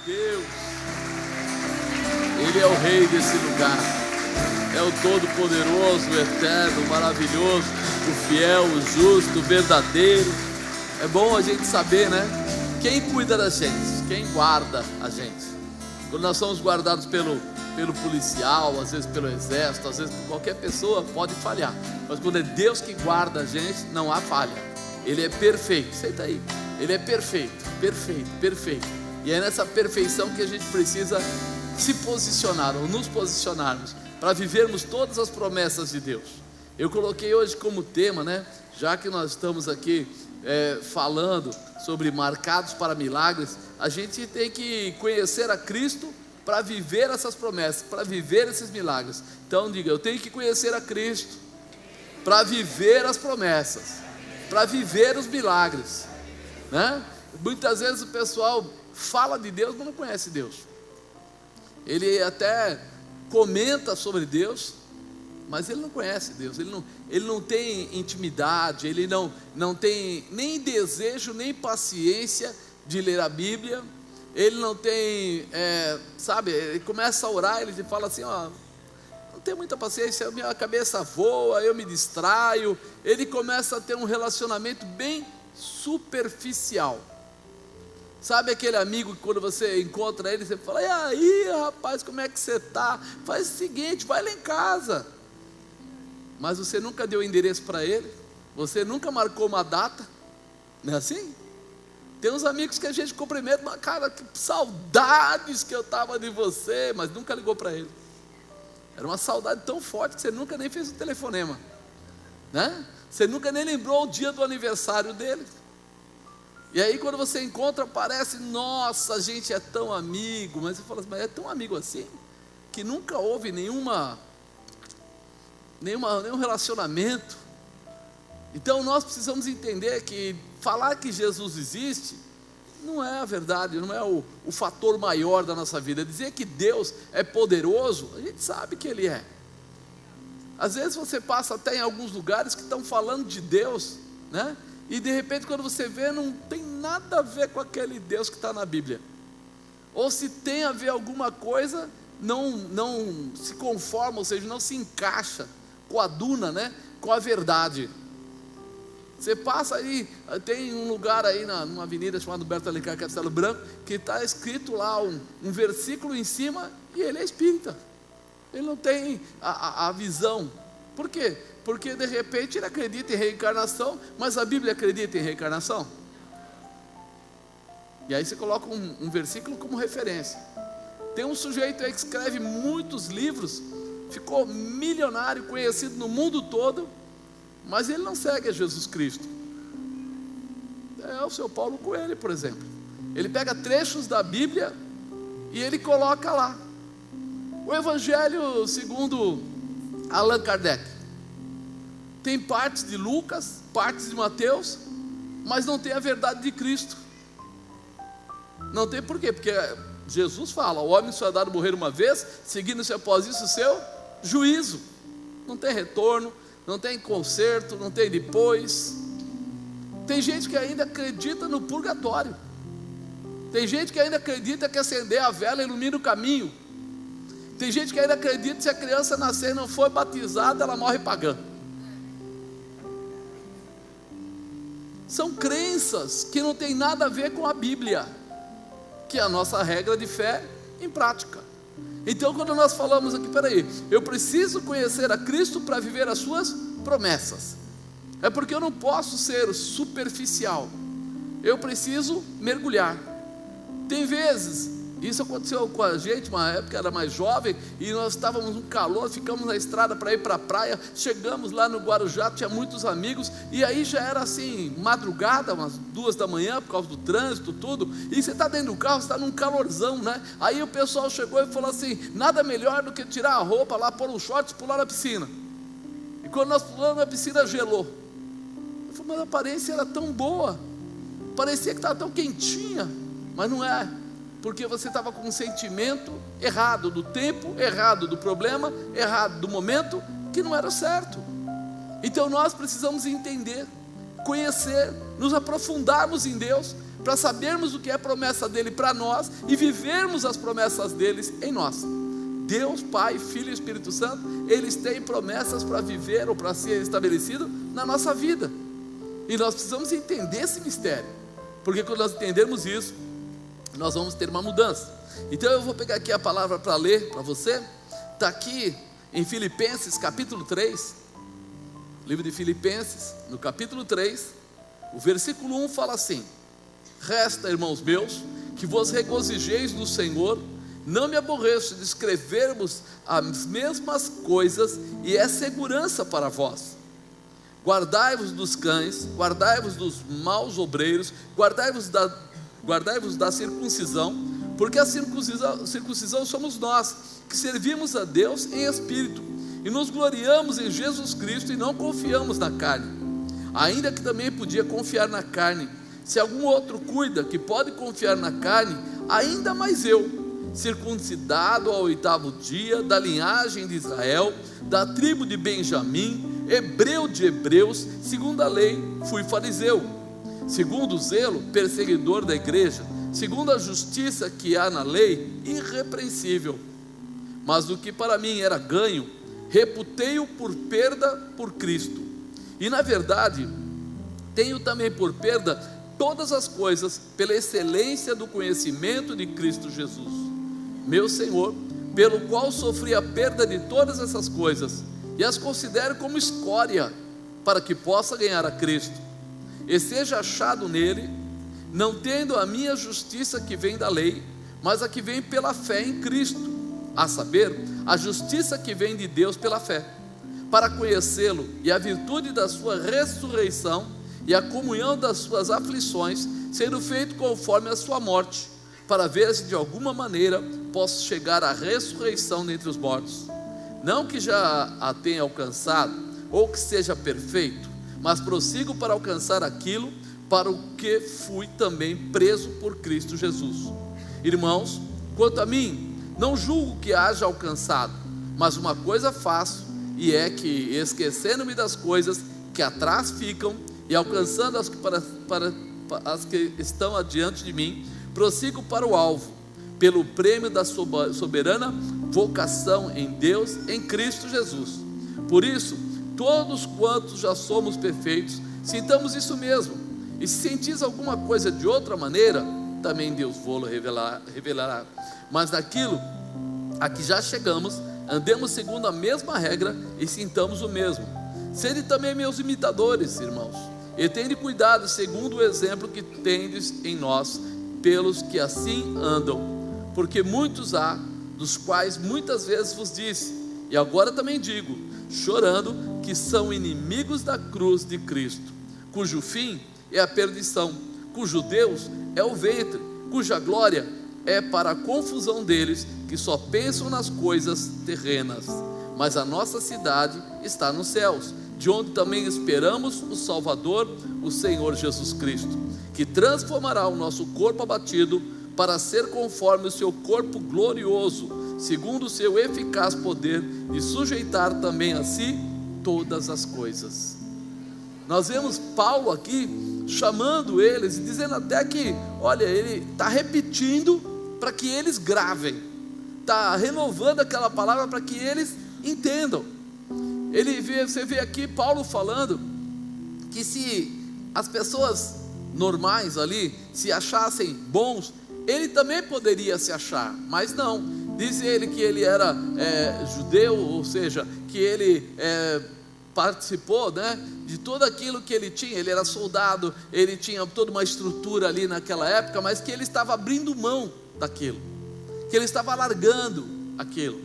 Deus, Ele é o Rei desse lugar, é o Todo-Poderoso, o Eterno, o Maravilhoso, o Fiel, o Justo, o Verdadeiro. É bom a gente saber, né? Quem cuida da gente, quem guarda a gente. Quando nós somos guardados pelo policial, às vezes pelo exército, às vezes por qualquer pessoa, pode falhar. Mas quando é Deus que guarda a gente, não há falha. Ele é perfeito, senta aí. Ele é perfeito, perfeito, perfeito. E é nessa perfeição que a gente precisa se posicionar, ou nos posicionarmos, para vivermos todas as promessas de Deus. Eu coloquei hoje como tema, né? Já que nós estamos aqui falando sobre marcados para milagres, a gente tem que conhecer a Cristo para viver essas promessas, para viver esses milagres. Então diga, eu tenho que conhecer a Cristo para viver as promessas, para viver os milagres, né? Muitas vezes o pessoal fala de Deus, mas não conhece Deus. Ele até comenta sobre Deus, mas ele não conhece Deus, ele não tem intimidade, ele não tem nem desejo, nem paciência de ler a Bíblia. Ele não tem, ele começa a orar, ele fala assim, não tenho muita paciência, minha cabeça voa, eu me distraio. Ele começa a ter um relacionamento bem superficial. Sabe aquele amigo que quando você encontra ele, você fala, e aí rapaz, como é que você está? Faz o seguinte, vai lá em casa. Mas você nunca deu endereço para ele, você nunca marcou uma data, não é assim? Tem uns amigos que a gente cumprimenta, mas cara, que saudades que eu estava de você, mas nunca ligou para ele. Era uma saudade tão forte que você nunca nem fez o telefonema, né? Você nunca nem lembrou o dia do aniversário dele. E aí quando você encontra, parece, nossa, a gente é tão amigo, mas você fala assim, mas é tão amigo assim, que nunca houve nenhum relacionamento. Então nós precisamos entender que falar que Jesus existe não é a verdade, não é o fator maior da nossa vida. Dizer que Deus é poderoso, a gente sabe que Ele é. Às vezes você passa até em alguns lugares que estão falando de Deus, né? E de repente quando você vê, não tem nada a ver com aquele Deus que está na Bíblia. Ou se tem a ver alguma coisa, não se conforma, ou seja, não se encaixa, coaduna, né, com a verdade. Você passa aí, tem um lugar aí numa avenida chamada Berto Alencar Castelo Branco, que está escrito lá um versículo em cima, e ele é espírita. Ele não tem a visão. Por quê? Porque de repente ele acredita em reencarnação, mas a Bíblia acredita em reencarnação. E aí você coloca um versículo como referência. Tem um sujeito aí que escreve muitos livros, ficou milionário, conhecido no mundo todo, mas ele não segue a Jesus Cristo. É o seu Paulo Coelho, por exemplo. Ele pega trechos da Bíblia e ele coloca lá. O Evangelho segundo Allan Kardec tem partes de Lucas, partes de Mateus, mas não tem a verdade de Cristo. Não tem por quê? Porque Jesus fala, o homem só é dado morrer uma vez, seguindo-se após isso o seu juízo. Não tem retorno, não tem conserto, não tem depois. Tem gente que ainda acredita no purgatório. Tem gente que ainda acredita que acender a vela ilumina o caminho. Tem gente que ainda acredita que se a criança nascer e não for batizada, ela morre pagã. São crenças que não tem nada a ver com a Bíblia, que é a nossa regra de fé em prática. Então quando nós falamos aqui, peraí, eu preciso conhecer a Cristo para viver as suas promessas, é porque eu não posso ser superficial, eu preciso mergulhar. Tem vezes, isso aconteceu com a gente, uma época era mais jovem, e nós estávamos no calor, ficamos na estrada para ir para a praia, chegamos lá no Guarujá, tinha muitos amigos, e aí já era assim, madrugada, umas 2 da manhã, por causa do trânsito, tudo, e você está dentro do carro, você está num calorzão, né? Aí o pessoal chegou e falou assim, nada melhor do que tirar a roupa lá, pôr um short e pular na piscina. E quando nós pulamos na piscina, gelou. Eu falei, mas a aparência era tão boa, parecia que estava tão quentinha, mas não é. Porque você estava com um sentimento errado, do tempo errado, do problema errado, do momento que não era certo. Então nós precisamos entender, conhecer, nos aprofundarmos em Deus, para sabermos o que é a promessa dele para nós e vivermos as promessas deles em nós. Deus, Pai, Filho e Espírito Santo, eles têm promessas para viver ou para ser estabelecido na nossa vida, e nós precisamos entender esse mistério, porque quando nós entendermos isso, nós vamos ter uma mudança. Então eu vou pegar aqui a palavra para ler para você. Está aqui em Filipenses capítulo 3, livro de Filipenses, no capítulo 3, o versículo 1 fala assim: resta, irmãos meus, que vos regozijeis no Senhor. Não me aborreço de escrevermos as mesmas coisas, e é segurança para vós. Guardai-vos dos cães, guardai-vos dos maus obreiros, guardai-vos da circuncisão, porque a circuncisão somos nós, que servimos a Deus em espírito, e nos gloriamos em Jesus Cristo, e não confiamos na carne, ainda que também podia confiar na carne. Se algum outro cuida que pode confiar na carne, ainda mais eu, circuncidado ao 8º dia, da linhagem de Israel, da tribo de Benjamim, hebreu de hebreus, segundo a lei fui fariseu, segundo o zelo, perseguidor da igreja, segundo a justiça que há na lei, irrepreensível. Mas o que para mim era ganho, reputei-o por perda por Cristo, e na verdade tenho também por perda todas as coisas, pela excelência do conhecimento de Cristo Jesus, meu Senhor, pelo qual sofri a perda de todas essas coisas, e as considero como escória, para que possa ganhar a Cristo, e seja achado nele, não tendo a minha justiça que vem da lei, mas a que vem pela fé em Cristo, a saber, a justiça que vem de Deus pela fé, para conhecê-lo e a virtude da sua ressurreição e a comunhão das suas aflições, sendo feito conforme a sua morte, para ver se de alguma maneira posso chegar à ressurreição dentre os mortos. Não que já a tenha alcançado, ou que seja perfeito, mas prossigo para alcançar aquilo para o que fui também preso por Cristo Jesus. Irmãos, quanto a mim, não julgo que haja alcançado, mas uma coisa faço, e é que, esquecendo-me das coisas que atrás ficam, e alcançando as que estão adiante de mim, prossigo para o alvo, pelo prêmio da soberana vocação em Deus, em Cristo Jesus. Por isso, todos quantos já somos perfeitos, sintamos isso mesmo, e se sentis alguma coisa de outra maneira, também Deus vô-lo revelará. Mas naquilo a que já chegamos, andemos segundo a mesma regra, e sintamos o mesmo. Sede também meus imitadores, irmãos, e tende cuidado segundo o exemplo que tendes em nós, pelos que assim andam, porque muitos há, dos quais muitas vezes vos disse, e agora também digo, chorando, que são inimigos da cruz de Cristo, cujo fim é a perdição, cujo Deus é o ventre, cuja glória é para a confusão deles, que só pensam nas coisas terrenas, mas a nossa cidade está nos céus, de onde também esperamos o Salvador, o Senhor Jesus Cristo, que transformará o nosso corpo abatido, para ser conforme o seu corpo glorioso, segundo o seu eficaz poder, de sujeitar também a si todas as coisas. Nós vemos Paulo aqui chamando eles e dizendo até que, olha, ele está repetindo para que eles gravem, está renovando aquela palavra para que eles entendam. Você vê aqui Paulo falando que se as pessoas normais ali se achassem bons, ele também poderia se achar, mas não. Diz ele que ele era judeu, ou seja, que ele participou, né, de tudo aquilo que ele tinha. Ele era soldado, ele tinha toda uma estrutura ali naquela época, mas que ele estava abrindo mão daquilo, que ele estava largando aquilo,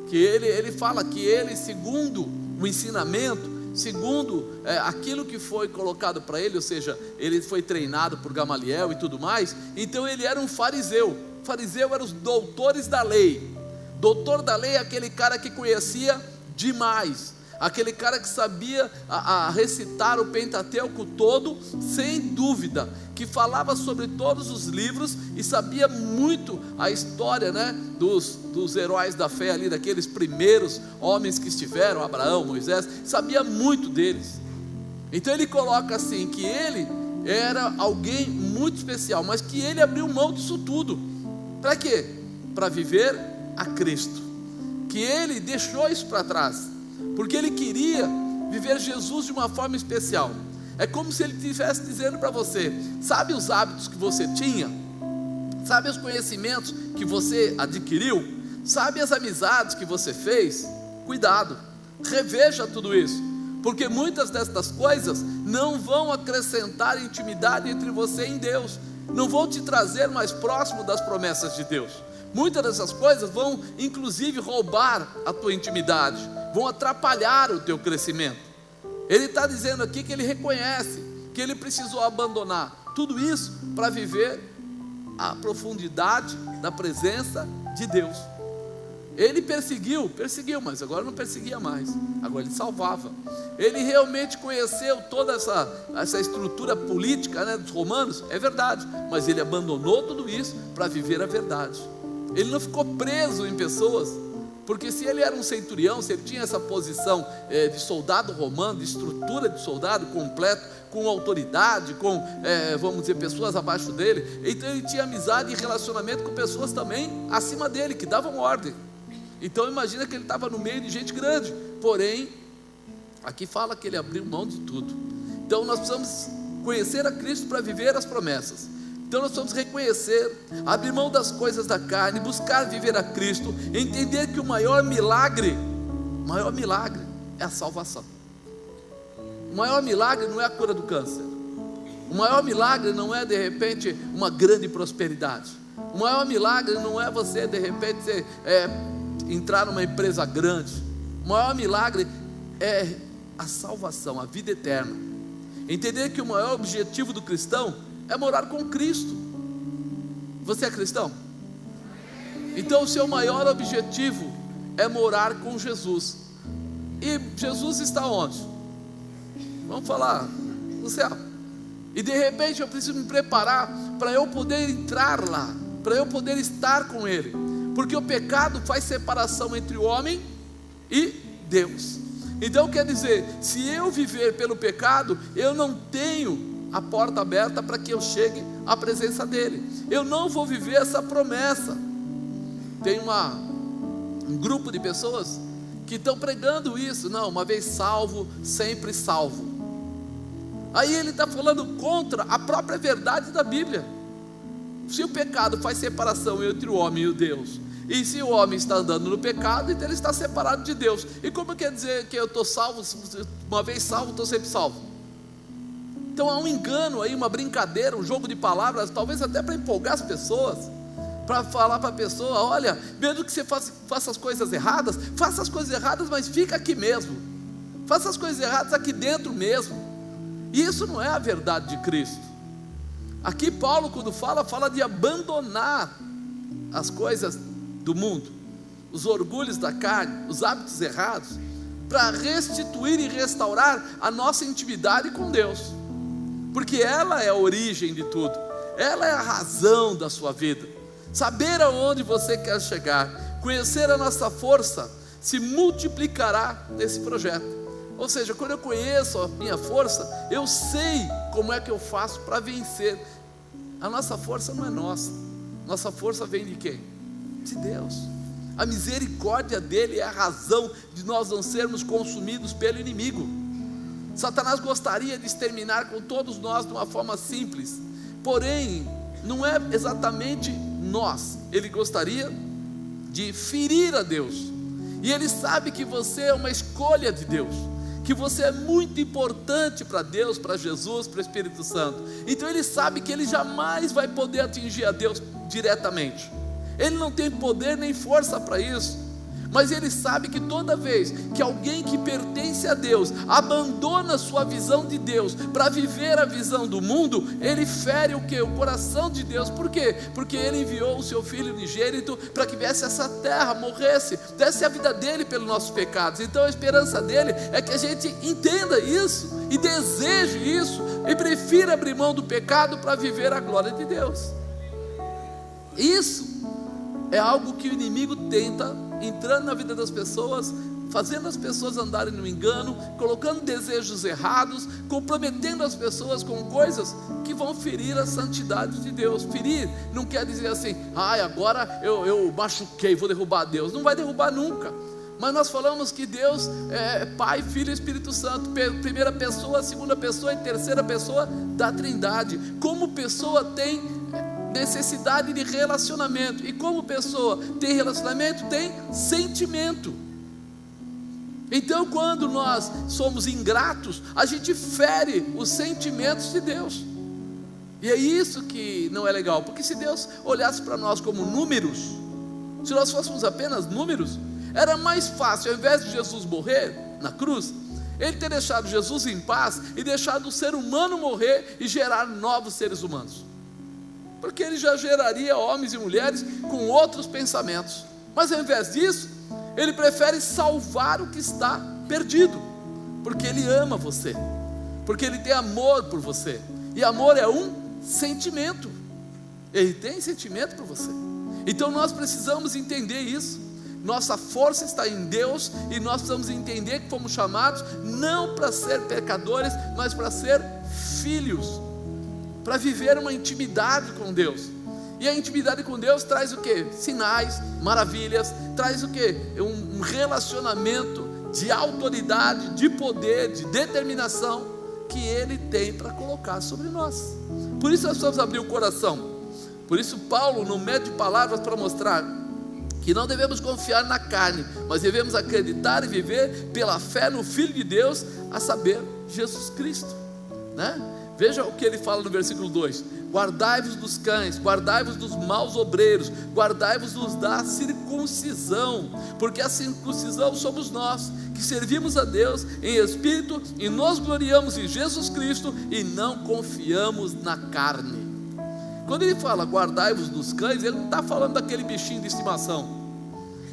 que ele fala que ele, segundo o ensinamento, segundo aquilo que foi colocado para ele, ou seja, ele foi treinado por Gamaliel e tudo mais, então ele era um fariseu. Fariseu eram os doutores da lei. Doutor da lei é aquele cara que conhecia demais, aquele cara que sabia recitar o Pentateuco todo, sem dúvida, que falava sobre todos os livros e sabia muito a história, né, dos heróis da fé ali, daqueles primeiros homens que estiveram, Abraão, Moisés, sabia muito deles. Então ele coloca assim, que ele era alguém muito especial, mas que ele abriu mão disso tudo. Para quê? Para viver a Cristo. Que ele deixou isso para trás, porque ele queria viver Jesus de uma forma especial. É como se ele estivesse dizendo para você: sabe os hábitos que você tinha? Sabe os conhecimentos que você adquiriu? Sabe as amizades que você fez? Cuidado, reveja tudo isso, porque muitas destas coisas não vão acrescentar intimidade entre você e Deus, não vão te trazer mais próximo das promessas de Deus. Muitas dessas coisas vão inclusive roubar a tua intimidade, vão atrapalhar o teu crescimento. Ele está dizendo aqui que ele reconhece que ele precisou abandonar tudo isso para viver a profundidade da presença de Deus. Ele perseguiu, mas agora não perseguia mais, agora ele salvava. Ele realmente conheceu toda essa estrutura política, né, dos romanos, é verdade, mas ele abandonou tudo isso para viver a verdade. Ele não ficou preso em pessoas, porque se ele era um centurião, se ele tinha essa posição de soldado romano, de estrutura de soldado completo, com autoridade, com, vamos dizer, pessoas abaixo dele, então ele tinha amizade e relacionamento com pessoas também acima dele, que davam ordem. Então imagina que ele estava no meio de gente grande, porém, aqui fala que ele abriu mão de tudo. Então nós precisamos conhecer a Cristo para viver as promessas. Então nós precisamos reconhecer, abrir mão das coisas da carne, buscar viver a Cristo, entender que o maior milagre é a salvação. O maior milagre não é a cura do câncer. O maior milagre não é de repente uma grande prosperidade. O maior milagre não é você de repente entrar numa empresa grande. O maior milagre é a salvação, a vida eterna. Entender que o maior objetivo do cristão é morar com Cristo. Você é cristão? Então o seu maior objetivo é morar com Jesus. E Jesus está onde? Vamos falar, no céu. E de repente eu preciso me preparar para eu poder entrar lá, para eu poder estar com Ele, porque o pecado faz separação entre o homem e Deus. Então quer dizer, se eu viver pelo pecado, eu não tenho a porta aberta para que eu chegue à presença dEle. Eu não vou viver essa promessa. Tem um grupo de pessoas que estão pregando isso. Não, uma vez salvo, sempre salvo. Aí ele está falando contra a própria verdade da Bíblia. Se o pecado faz separação entre o homem e o Deus, e se o homem está andando no pecado, então ele está separado de Deus. E como quer dizer que eu estou salvo, uma vez salvo, estou sempre salvo? Então há um engano aí, uma brincadeira, um jogo de palavras, talvez até para empolgar as pessoas, para falar para a pessoa: olha, mesmo que você faça as coisas erradas, faça as coisas erradas, mas fica aqui mesmo, faça as coisas erradas aqui dentro mesmo. E isso não é a verdade de Cristo. Aqui Paulo, quando fala de abandonar as coisas do mundo, os orgulhos da carne, os hábitos errados, para restituir e restaurar a nossa intimidade com Deus, porque ela é a origem de tudo, ela é a razão da sua vida. Saber aonde você quer chegar, conhecer a nossa força, se multiplicará nesse projeto. Ou seja, quando eu conheço a minha força, eu sei como é que eu faço para vencer. A nossa força não é nossa, nossa força vem de quem? De Deus. A misericórdia dele é a razão de nós não sermos consumidos pelo inimigo. Satanás gostaria de exterminar com todos nós de uma forma simples, porém não é exatamente nós. Ele gostaria de ferir a Deus, e ele sabe que você é uma escolha de Deus, que você é muito importante para Deus, para Jesus, para o Espírito Santo. Então ele sabe que ele jamais vai poder atingir a Deus diretamente. Ele não tem poder nem força para isso, mas ele sabe que toda vez que alguém que pertence a Deus abandona a sua visão de Deus para viver a visão do mundo, ele fere o quê? O coração de Deus. Por quê? Porque ele enviou o seu Filho unigênito para que viesse essa terra, morresse, desse a vida dele pelos nossos pecados. Então a esperança dele é que a gente entenda isso e deseje isso e prefira abrir mão do pecado para viver a glória de Deus. Isso é algo que o inimigo tenta, entrando na vida das pessoas, fazendo as pessoas andarem no engano, colocando desejos errados, comprometendo as pessoas com coisas que vão ferir a santidade de Deus. Ferir não quer dizer assim, agora eu machuquei, vou derrubar Deus. Não vai derrubar nunca. Mas nós falamos que Deus é Pai, Filho e Espírito Santo, primeira pessoa, segunda pessoa e terceira pessoa da Trindade. Como pessoa tem necessidade de relacionamento, e como pessoa tem relacionamento, tem sentimento. Então, quando nós somos ingratos, a gente fere os sentimentos de Deus. E é isso que não é legal, porque se Deus olhasse para nós como números, se nós fôssemos apenas números, era mais fácil, ao invés de Jesus morrer na cruz, Ele ter deixado Jesus em paz e deixado o ser humano morrer e gerar novos seres humanos, porque Ele já geraria homens e mulheres com outros pensamentos. Mas ao invés disso, Ele prefere salvar o que está perdido, porque Ele ama você, porque Ele tem amor por você, e amor é um sentimento. Ele tem sentimento por você. Então nós precisamos entender isso. Nossa força está em Deus, e nós precisamos entender que fomos chamados não para ser pecadores, mas para ser filhos, para viver uma intimidade com Deus. E a intimidade com Deus traz o quê? Sinais, maravilhas, traz o quê? Um relacionamento de autoridade, de poder, de determinação que Ele tem para colocar sobre nós. Por isso nós precisamos abrir o coração. Por isso Paulo não mede palavras para mostrar que não devemos confiar na carne, mas devemos acreditar e viver pela fé no Filho de Deus, a saber, Jesus Cristo, né? Veja o que ele fala no versículo 2: guardai-vos dos cães, guardai-vos dos maus obreiros, guardai-vos dos da circuncisão, porque a circuncisão somos nós, que servimos a Deus em espírito e nos gloriamos em Jesus Cristo e não confiamos na carne. Quando ele fala guardai-vos dos cães, ele não está falando daquele bichinho de estimação,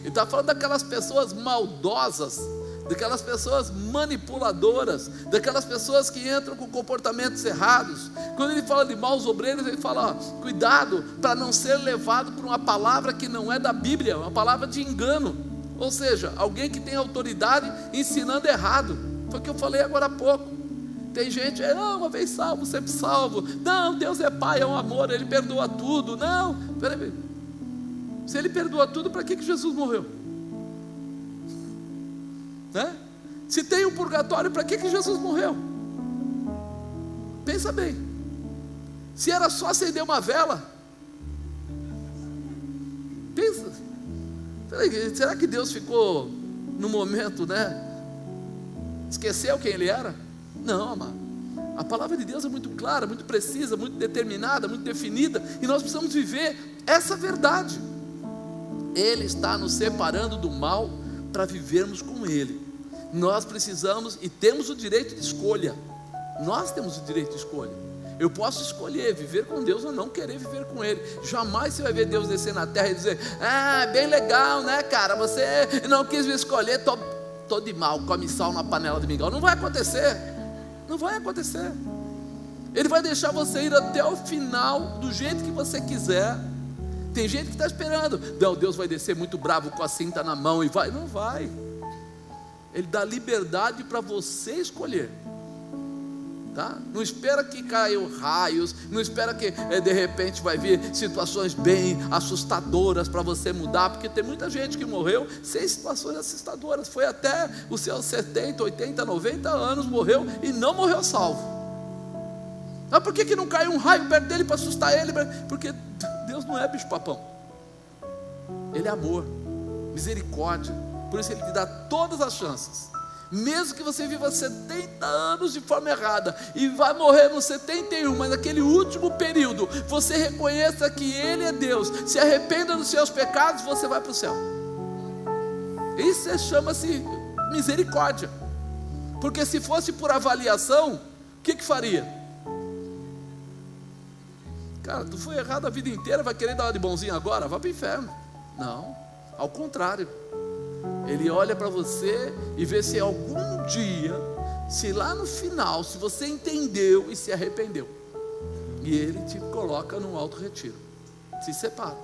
ele está falando daquelas pessoas maldosas, daquelas pessoas manipuladoras, daquelas pessoas que entram com comportamentos errados. Quando ele fala de maus obreiros, ele fala, cuidado para não ser levado por uma palavra que não é da Bíblia, uma palavra de engano, ou seja, alguém que tem autoridade ensinando errado. Foi o que eu falei agora há pouco. Tem gente, uma vez salvo, sempre salvo. Não, Deus é Pai, é um amor, Ele perdoa tudo. Não, peraí, se Ele perdoa tudo, para que Jesus morreu? Né? Se tem um purgatório, para que Jesus morreu? Pensa bem. Se era só acender uma vela, pensa, peraí, será que Deus ficou no momento, esqueceu quem Ele era? Não, amado. A palavra de Deus é muito clara, muito precisa, muito determinada, muito definida, e nós precisamos viver essa verdade. Ele está nos separando do mal para vivermos com Ele. Nós precisamos e temos o direito de escolha. Nós temos o direito de escolha. Eu posso escolher viver com Deus ou não querer viver com Ele. Jamais você vai ver Deus descer na terra e dizer, bem legal, né, cara, você não quis me escolher, tô de mal, come sal na panela de mingau. Não vai acontecer. Não vai acontecer. Ele vai deixar você ir até o final do jeito que você quiser. Tem gente que está esperando, não, Deus vai descer muito bravo com a cinta na mão e vai. Não vai. Ele dá liberdade para você escolher, tá? Não espera que caiam raios, não espera que de repente vai vir situações bem assustadoras para você mudar, porque tem muita gente que morreu sem situações assustadoras, foi até os seus 70, 80, 90 anos, morreu e não morreu salvo. Mas por que não caiu um raio perto dele para assustar ele? Porque Deus não é bicho papão, Ele é amor, misericórdia. Por isso Ele te dá todas as chances. Mesmo que você viva 70 anos de forma errada e vai morrer nos 71, mas naquele último período você reconheça que Ele é Deus, se arrependa dos seus pecados, você vai para o céu. Isso chama-se misericórdia. Porque se fosse por avaliação, o que faria? Cara, tu foi errado a vida inteira, vai querer dar uma de bonzinho agora? Vai para o inferno. Não, ao contrário. Ele olha para você e vê se algum dia, se lá no final, se você entendeu e se arrependeu, e Ele te coloca num alto retiro, se separa.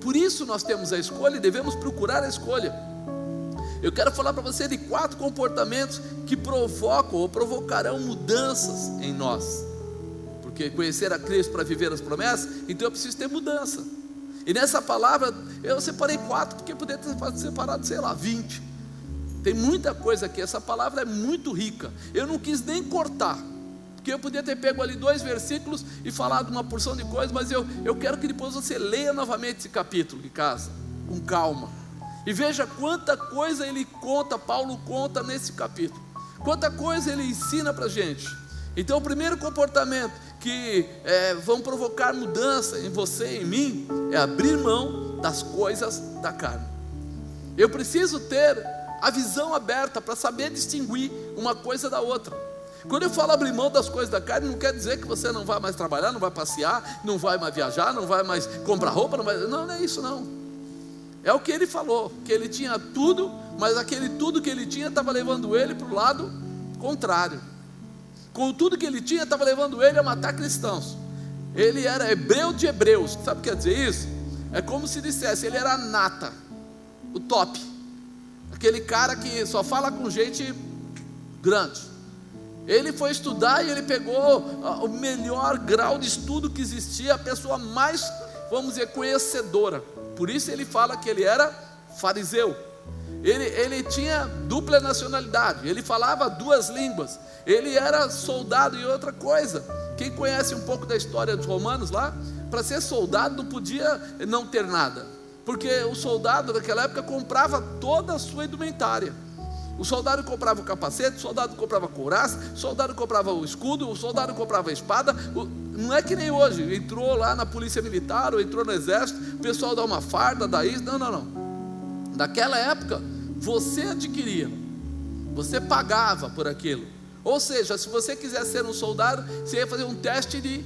Por isso nós temos a escolha e devemos procurar a escolha. Eu quero falar para você de 4 comportamentos que provocam ou provocarão mudanças em nós. Porque conhecer a Cristo para viver as promessas, então eu preciso ter mudança. E nessa palavra, eu separei 4, porque poderia ter separado, 20. Tem muita coisa aqui, essa palavra é muito rica. Eu não quis nem cortar, porque eu podia ter pego ali 2 versículos e falado uma porção de coisas, mas eu quero que depois você leia novamente esse capítulo em casa, com calma. E veja quanta coisa ele conta, Paulo conta nesse capítulo. Quanta coisa ele ensina para a gente. Então o primeiro comportamento que vão provocar mudança em você e em mim é abrir mão das coisas da carne. Eu preciso ter a visão aberta para saber distinguir uma coisa da outra. Quando eu falo abrir mão das coisas da carne, não quer dizer que você não vai mais trabalhar, não vai passear, não vai mais viajar, não vai mais comprar roupa, não é isso não. É o que ele falou, que ele tinha tudo, mas aquele tudo que ele tinha estava levando ele para o lado contrário. Com tudo que ele tinha, estava levando ele a matar cristãos. Ele era hebreu de hebreus. Sabe o que quer dizer isso? É como se dissesse, ele era a nata, o top, aquele cara que só fala com gente grande. Ele foi estudar e ele pegou o melhor grau de estudo que existia, a pessoa mais, vamos dizer, conhecedora. Por isso ele fala que ele era fariseu. Ele tinha dupla nacionalidade, ele falava 2 línguas, ele era soldado. E outra coisa, quem conhece um pouco da história dos romanos lá, para ser soldado não podia não ter nada, porque o soldado naquela época comprava toda a sua indumentária. O soldado comprava o capacete, o soldado comprava a couraça, o soldado comprava o escudo, o soldado comprava a espada. Não é que nem hoje, entrou lá na polícia militar ou entrou no exército, o pessoal dá uma farda, dá isso, não. Naquela época, você adquiria, você pagava por aquilo. Ou seja, se você quisesse ser um soldado, você ia fazer um teste de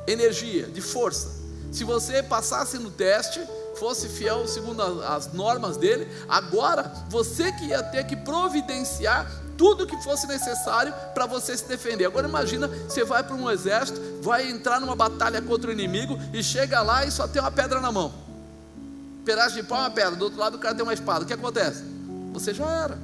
energia, de força. Se você passasse no teste, fosse fiel segundo as normas dele, agora você que ia ter que providenciar tudo que fosse necessário para você se defender. Agora imagina, você vai para um exército, vai entrar numa batalha contra o inimigo e chega lá e só tem uma pedra na mão. Pedaço de pau é uma pedra, do outro lado o cara tem uma espada. O que acontece? Você já era.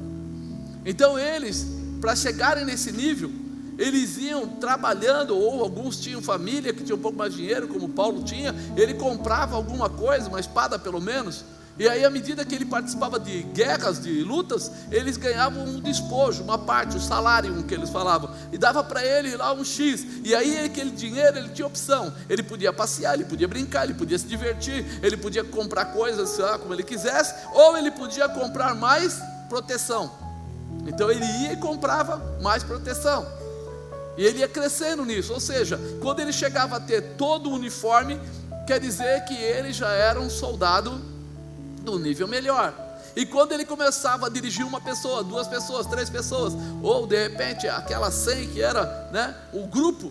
Então eles, para chegarem nesse nível, eles iam trabalhando, ou alguns tinham família que tinha um pouco mais de dinheiro, como Paulo tinha. Ele comprava alguma coisa, uma espada pelo menos, e aí à medida que ele participava de guerras, de lutas, eles ganhavam um despojo, uma parte, o salário que eles falavam, e dava para ele lá um X, e aí aquele dinheiro ele tinha opção, ele podia passear, ele podia brincar, ele podia se divertir, ele podia comprar coisas, sei lá, como ele quisesse, ou ele podia comprar mais proteção. Então ele ia e comprava mais proteção, e ele ia crescendo nisso. Ou seja, quando ele chegava a ter todo o uniforme, quer dizer que ele já era um soldado do nível melhor. E quando ele começava a dirigir uma pessoa, 2 pessoas, 3 pessoas, ou de repente aquela 100 que era, o grupo,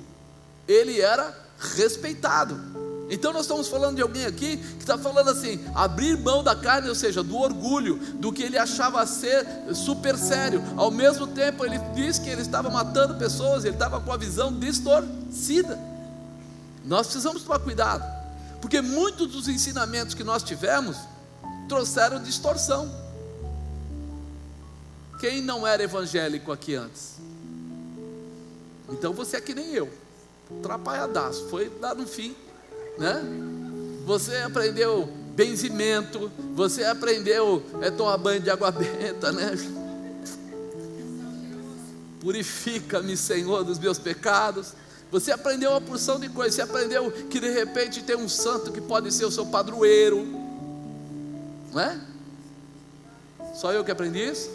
ele era respeitado. Então nós estamos falando de alguém aqui que está falando assim, abrir mão da carne, ou seja, do orgulho, do que ele achava ser super sério. Ao mesmo tempo ele diz que ele estava matando pessoas, ele estava com a visão distorcida. Nós precisamos tomar cuidado, porque muitos dos ensinamentos que nós tivemos trouxeram distorção. Quem não era evangélico aqui antes? Então você é que nem eu, atrapalhadaço, foi lá no fim, Você aprendeu benzimento, você aprendeu tomar banho de água benta, Purifica-me, Senhor, dos meus pecados. Você aprendeu uma porção de coisas. Você aprendeu que de repente tem um santo que pode ser o seu padroeiro, não é? Só eu que aprendi isso?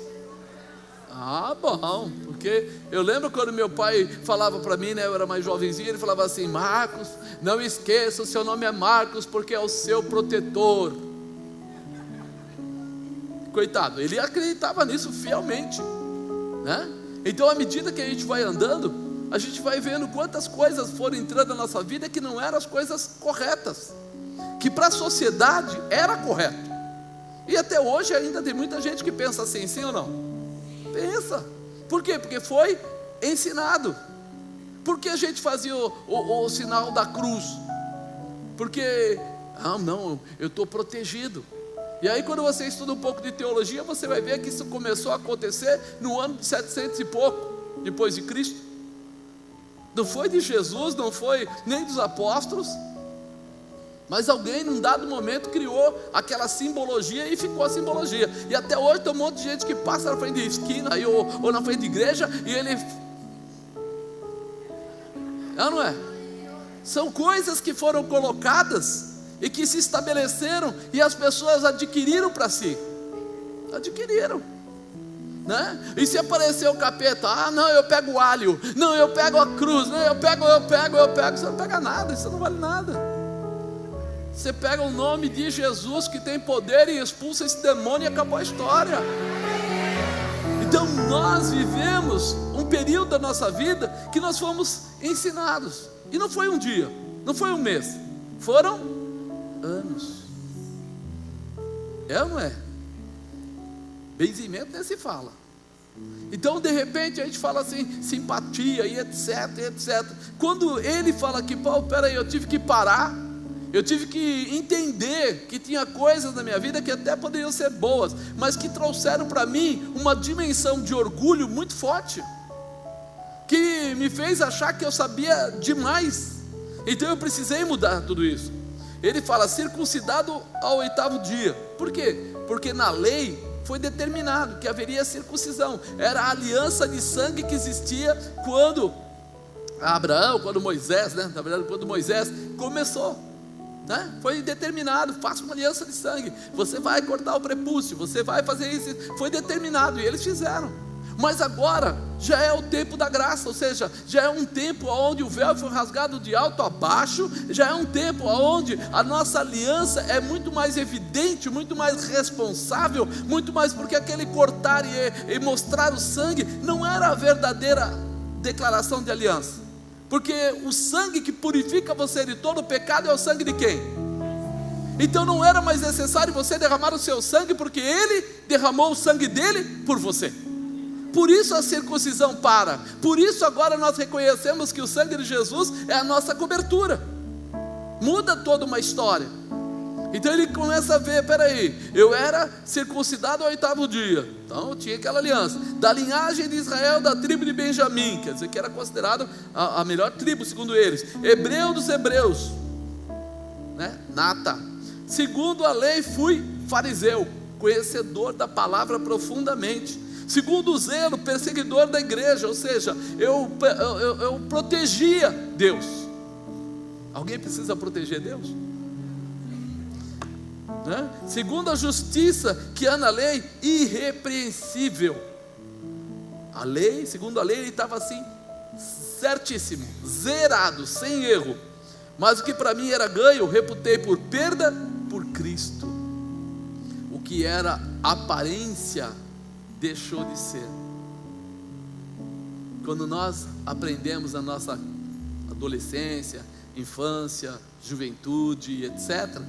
Ah, bom, porque eu lembro quando meu pai falava para mim, eu era mais jovenzinho, ele falava assim: Marcos, não esqueça, o seu nome é Marcos, porque é o seu protetor. Coitado, ele acreditava nisso fielmente, Então à medida que a gente vai andando, a gente vai vendo quantas coisas foram entrando na nossa vida que não eram as coisas corretas, que para a sociedade era correto. E até hoje ainda tem muita gente que pensa assim, sim ou não? Pensa. Por quê? Porque foi ensinado. Por que a gente fazia o sinal da cruz? Porque, não, eu estou protegido. E aí quando você estuda um pouco de teologia, você vai ver que isso começou a acontecer no ano de 700 e pouco, depois de Cristo. Não foi de Jesus, não foi nem dos apóstolos, mas alguém num dado momento criou aquela simbologia e ficou a simbologia. E até hoje tem um monte de gente que passa na frente de esquina aí, ou na frente de igreja, e ele... Não é? São coisas que foram colocadas e que se estabeleceram e as pessoas adquiriram para si. Adquiriram, né? E se aparecer o capeta, não, eu pego o alho, não, eu pego a cruz, não, eu pego, você não pega nada, isso não vale nada. Você pega o nome de Jesus que tem poder e expulsa esse demônio e acabou a história. Então nós vivemos um período da nossa vida que nós fomos ensinados. E não foi um dia, não foi um mês, foram anos. É ou não é? Benzimento nem se fala. Então de repente a gente fala assim, simpatia e etc, etc. Quando ele fala que, Paulo, peraí, eu tive que parar, eu tive que entender que tinha coisas na minha vida que até poderiam ser boas, mas que trouxeram para mim uma dimensão de orgulho muito forte, que me fez achar que eu sabia demais. Então eu precisei mudar tudo isso. Ele fala circuncidado ao 8º dia. Por quê? Porque na lei foi determinado que haveria circuncisão. Era a aliança de sangue que existia quando Abraão, quando Moisés, né? Na verdade quando Moisés começou, né? Foi determinado, faça uma aliança de sangue, você vai cortar o prepúcio, você vai fazer isso. Foi determinado e eles fizeram. Mas agora já é o tempo da graça, ou seja, já é um tempo onde o véu foi rasgado de alto a baixo, já é um tempo onde a nossa aliança é muito mais evidente, muito mais responsável, muito mais, porque aquele cortar e mostrar o sangue não era a verdadeira declaração de aliança, porque o sangue que purifica você de todo o pecado é o sangue de quem? Então não era mais necessário você derramar o seu sangue, porque ele derramou o sangue dele por você. Por isso a circuncisão para. Por isso agora nós reconhecemos que o sangue de Jesus é a nossa cobertura. Muda toda uma história. Então ele começa a ver, peraí, eu era circuncidado ao 8º dia, então tinha aquela aliança, da linhagem de Israel, da tribo de Benjamim, quer dizer que era considerado a melhor tribo segundo eles, hebreu dos hebreus, né? Nata. Segundo a lei fui fariseu, conhecedor da palavra profundamente. Segundo o zelo, perseguidor da igreja, ou seja, eu protegia Deus. Alguém precisa proteger Deus? Né? Segundo a justiça que há na lei, irrepreensível. A lei, segundo a lei, ele estava assim, certíssimo, zerado, sem erro. Mas o que para mim era ganho, reputei por perda por Cristo. O que era aparência deixou de ser. Quando nós aprendemos a nossa adolescência, infância, juventude, etc.,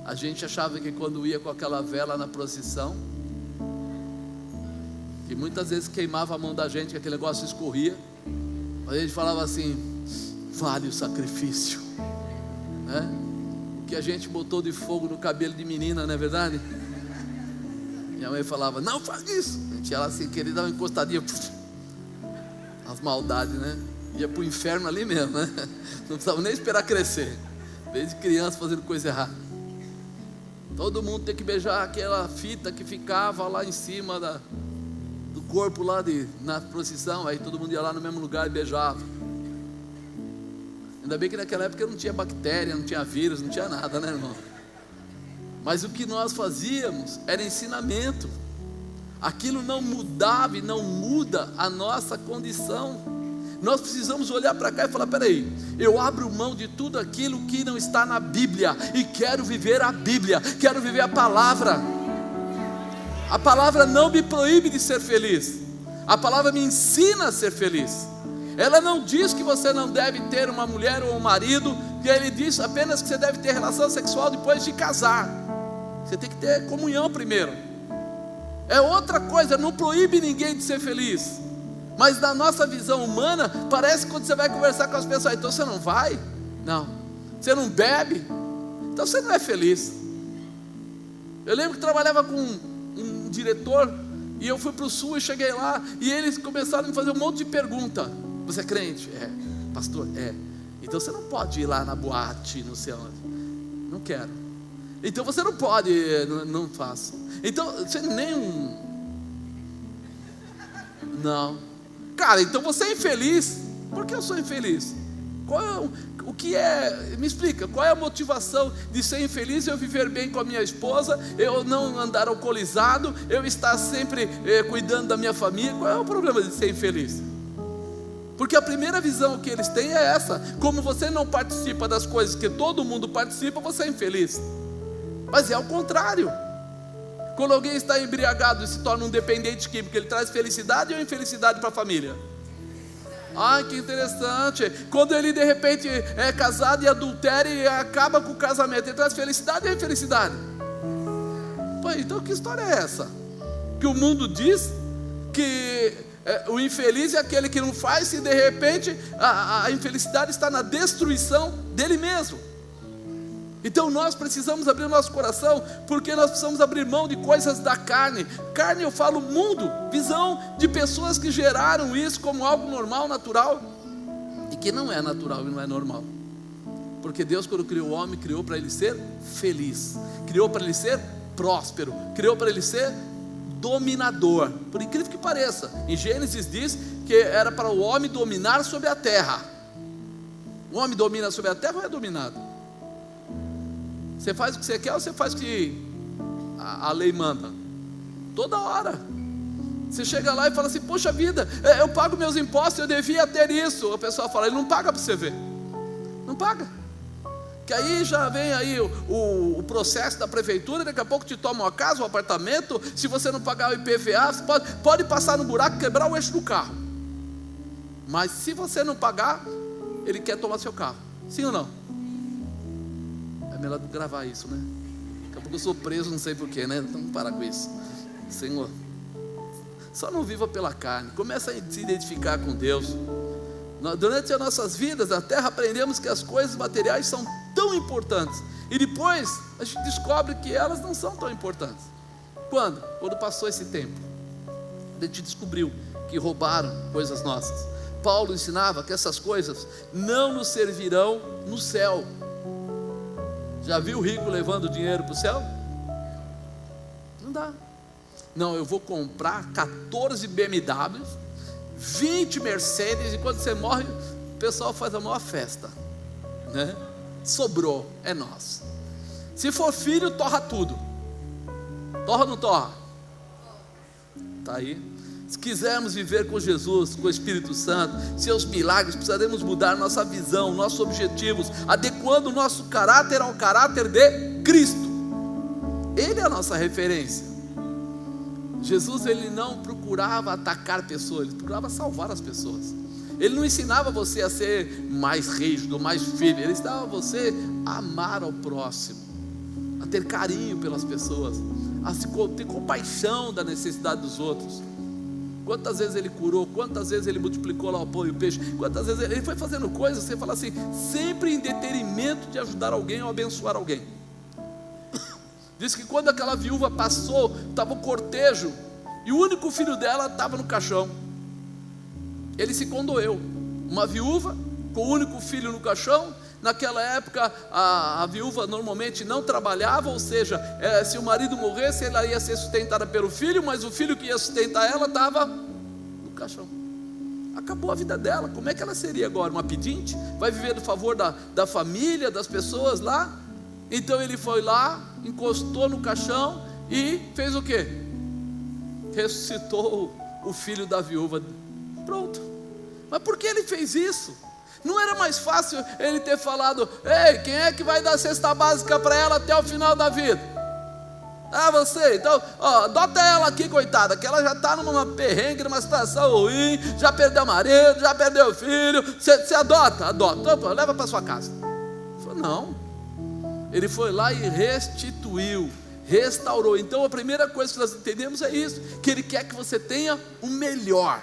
a gente achava que quando ia com aquela vela na procissão, que muitas vezes queimava a mão da gente, que aquele negócio escorria, a gente falava assim, vale o sacrifício, né? O que a gente botou de fogo no cabelo de menina, não é verdade? Minha mãe falava, não faz isso. A gente ia lá assim, queria dar uma encostadinha, as maldades, né? Ia para o inferno ali mesmo, né? Não precisava nem esperar crescer. Desde criança fazendo coisa errada. Todo mundo tem que beijar aquela fita que ficava lá em cima do corpo lá na procissão. Aí todo mundo ia lá no mesmo lugar e beijava. Ainda bem que naquela época não tinha bactéria, não tinha vírus, não tinha nada, né, irmão? Mas o que nós fazíamos era ensinamento. Aquilo não mudava e não muda a nossa condição. Nós precisamos olhar para cá e falar, peraí, eu abro mão de tudo aquilo que não está na Bíblia e quero viver a Bíblia, quero viver a palavra. A palavra não me proíbe de ser feliz, a palavra me ensina a ser feliz. Ela não diz que você não deve ter uma mulher ou um marido, que ele diz apenas que você deve ter relação sexual depois de casar. Você tem que ter comunhão primeiro. É outra coisa, não proíbe ninguém de ser feliz. Mas na nossa visão humana, parece que quando você vai conversar com as pessoas, então você não vai? Não. Você não bebe? Então você não é feliz. Eu lembro que trabalhava com um diretor, e eu fui para o sul e cheguei lá, e eles começaram a me fazer um monte de pergunta. Você é crente? É. Pastor? É. Então você não pode ir lá na boate, não sei onde. Não quero. Então você não pode, não faço. Então você nem Não. Cara, então você é infeliz. Por que eu sou infeliz? O que é? Me explica, qual é a motivação de ser infeliz? Eu viver bem com a minha esposa, eu não andar alcoolizado, eu estar sempre cuidando da minha família. Qual é o problema de ser infeliz? Porque a primeira visão que eles têm é essa: como você não participa das coisas que todo mundo participa, você é infeliz. Mas é ao contrário. Quando alguém está embriagado e se torna um dependente químico, ele traz felicidade ou infelicidade para a família? Ah, que interessante. Quando ele de repente é casado e adultera e acaba com o casamento, ele traz felicidade ou infelicidade? Pô, então que história é essa? Que o mundo diz que o infeliz é aquele que não faz, e de repente a infelicidade está na destruição dele mesmo. Então nós precisamos abrir o nosso coração, porque nós precisamos abrir mão de coisas da carne. Carne, eu falo mundo, visão de pessoas que geraram isso como algo normal, natural, e que não é natural e não é normal. Porque Deus, quando criou o homem, criou para ele ser feliz, criou para ele ser próspero, criou para ele ser dominador. Por incrível que pareça, em Gênesis diz que era para o homem dominar sobre a terra. O homem domina sobre a terra ou é dominado? Você faz o que você quer ou você faz o que a lei manda? Toda hora. Você chega lá e fala assim: poxa vida, eu pago meus impostos, eu devia ter isso. A pessoa fala: ele não paga para você ver. Não paga. Que aí já vem aí o processo da prefeitura, daqui a pouco te toma uma casa, um apartamento. Se você não pagar o IPVA, você pode passar no buraco e quebrar o eixo do carro. Mas se você não pagar, ele quer tomar seu carro. Sim ou não? É melhor gravar isso, né? Daqui a pouco eu sou preso, não sei porquê, né? Então vamos parar com isso. Senhor, só não viva pela carne. Começa a se identificar com Deus. Durante as nossas vidas na terra, aprendemos que as coisas materiais são tão importantes, e depois a gente descobre que elas não são tão importantes. Quando? Quando passou esse tempo, a gente descobriu que roubaram coisas nossas. Paulo ensinava que essas coisas não nos servirão no céu. Já viu o rico levando dinheiro para o céu? Não dá. Não, eu vou comprar 14 BMWs, 20 Mercedes, e quando você morre, o pessoal faz a maior festa, né? Sobrou, é nosso. Se for filho, torra tudo. Torra ou não torra? Está aí. Se quisermos viver com Jesus, com o Espírito Santo, seus milagres, precisaremos mudar nossa visão, nossos objetivos, adequando o nosso caráter ao caráter de Cristo. Ele é a nossa referência. Jesus, ele não procurava atacar pessoas, ele procurava salvar as pessoas. Ele não ensinava você a ser mais rígido, mais firme. Ele ensinava você a amar ao próximo, a ter carinho pelas pessoas, a ter compaixão da necessidade dos outros. Quantas vezes ele curou, quantas vezes ele multiplicou lá o pão e o peixe, quantas vezes ele foi fazendo coisas, você fala assim, sempre em detrimento de ajudar alguém ou abençoar alguém. Diz que quando aquela viúva passou, estava o cortejo, e o único filho dela estava no caixão. Ele se condoeu. Uma viúva com o único filho no caixão. Naquela época a viúva normalmente não trabalhava, ou seja, se o marido morresse, ela ia ser sustentada pelo filho, mas o filho que ia sustentar ela estava no caixão. Acabou a vida dela. Como é que ela seria agora? Uma pedinte? Vai viver do favor da família, das pessoas lá? Então ele foi lá, encostou no caixão e fez o quê? Ressuscitou o filho da viúva. Pronto. Mas por que ele fez isso? Não era mais fácil ele ter falado: ei, quem é que vai dar cesta básica para ela até o final da vida? Ah, você, então, adota ela aqui, coitada, que ela já está numa perrengue, numa situação ruim, já perdeu o marido, já perdeu o filho. Você adota, então, leva para sua casa. Ele falou: não. Ele foi lá e restituiu, restaurou. Então a primeira coisa que nós entendemos é isso, que Ele quer que você tenha o melhor.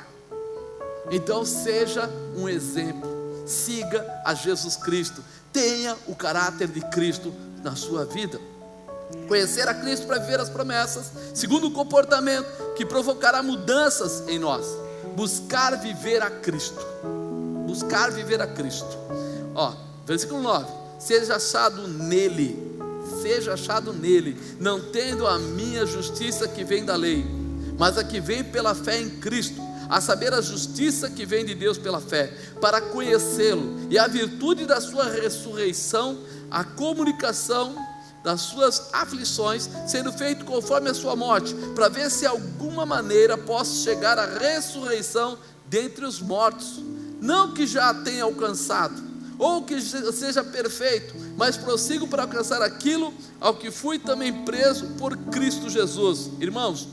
Então seja um exemplo, siga a Jesus Cristo, tenha o caráter de Cristo na sua vida. Conhecer a Cristo para viver as promessas. Segundo, o comportamento que provocará mudanças em nós. Buscar viver a Cristo. Buscar viver a Cristo. Versículo 9. Seja achado nele, não tendo a minha justiça que vem da lei, mas a que vem pela fé em Cristo, a saber, a justiça que vem de Deus pela fé, para conhecê-lo e a virtude da sua ressurreição, a comunicação das suas aflições, sendo feito conforme a sua morte, para ver se alguma maneira posso chegar à ressurreição dentre os mortos. Não que já tenha alcançado, ou que seja perfeito, mas prossigo para alcançar aquilo ao que fui também preso por Cristo Jesus. Irmãos,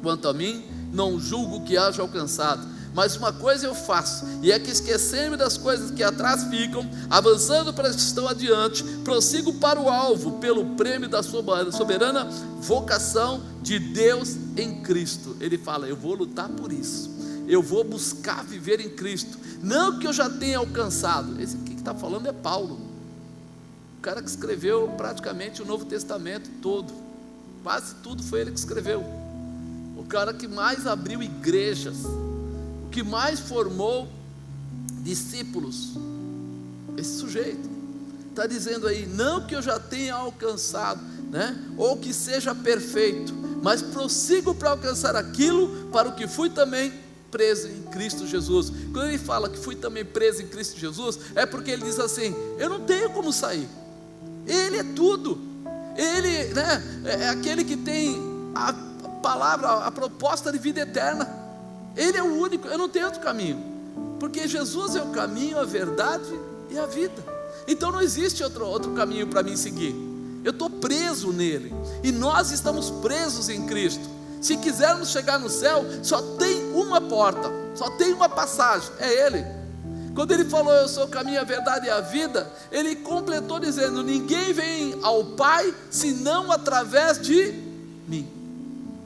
quanto a mim, não julgo que haja alcançado, mas uma coisa eu faço, e é que esquecendo das coisas que atrás ficam, avançando para as que estão adiante, prossigo para o alvo, pelo prêmio da soberana vocação de Deus em Cristo. Ele fala, eu vou lutar por isso, eu vou buscar viver em Cristo, não que eu já tenha alcançado. Esse aqui que está falando é Paulo, o cara que escreveu praticamente o Novo Testamento todo, quase tudo foi ele que escreveu, o cara que mais abriu igrejas, o que mais formou discípulos. Esse sujeito está dizendo aí, não que eu já tenha alcançado, ou que seja perfeito, mas prossigo para alcançar aquilo para o que fui também preso em Cristo Jesus. Quando ele fala que fui também preso em Cristo Jesus, é porque ele diz assim, eu não tenho como sair, ele é tudo, ele é aquele que tem a palavra, a proposta de vida eterna, ele é o único, eu não tenho outro caminho, porque Jesus é o caminho, a verdade e a vida. Então não existe outro caminho para mim seguir, eu estou preso nele, e nós estamos presos em Cristo. Se quisermos chegar no céu, só tem uma porta, só tem uma passagem, é Ele. Quando Ele falou, eu sou o caminho, a verdade e a vida, Ele completou dizendo, ninguém vem ao Pai, senão através de mim.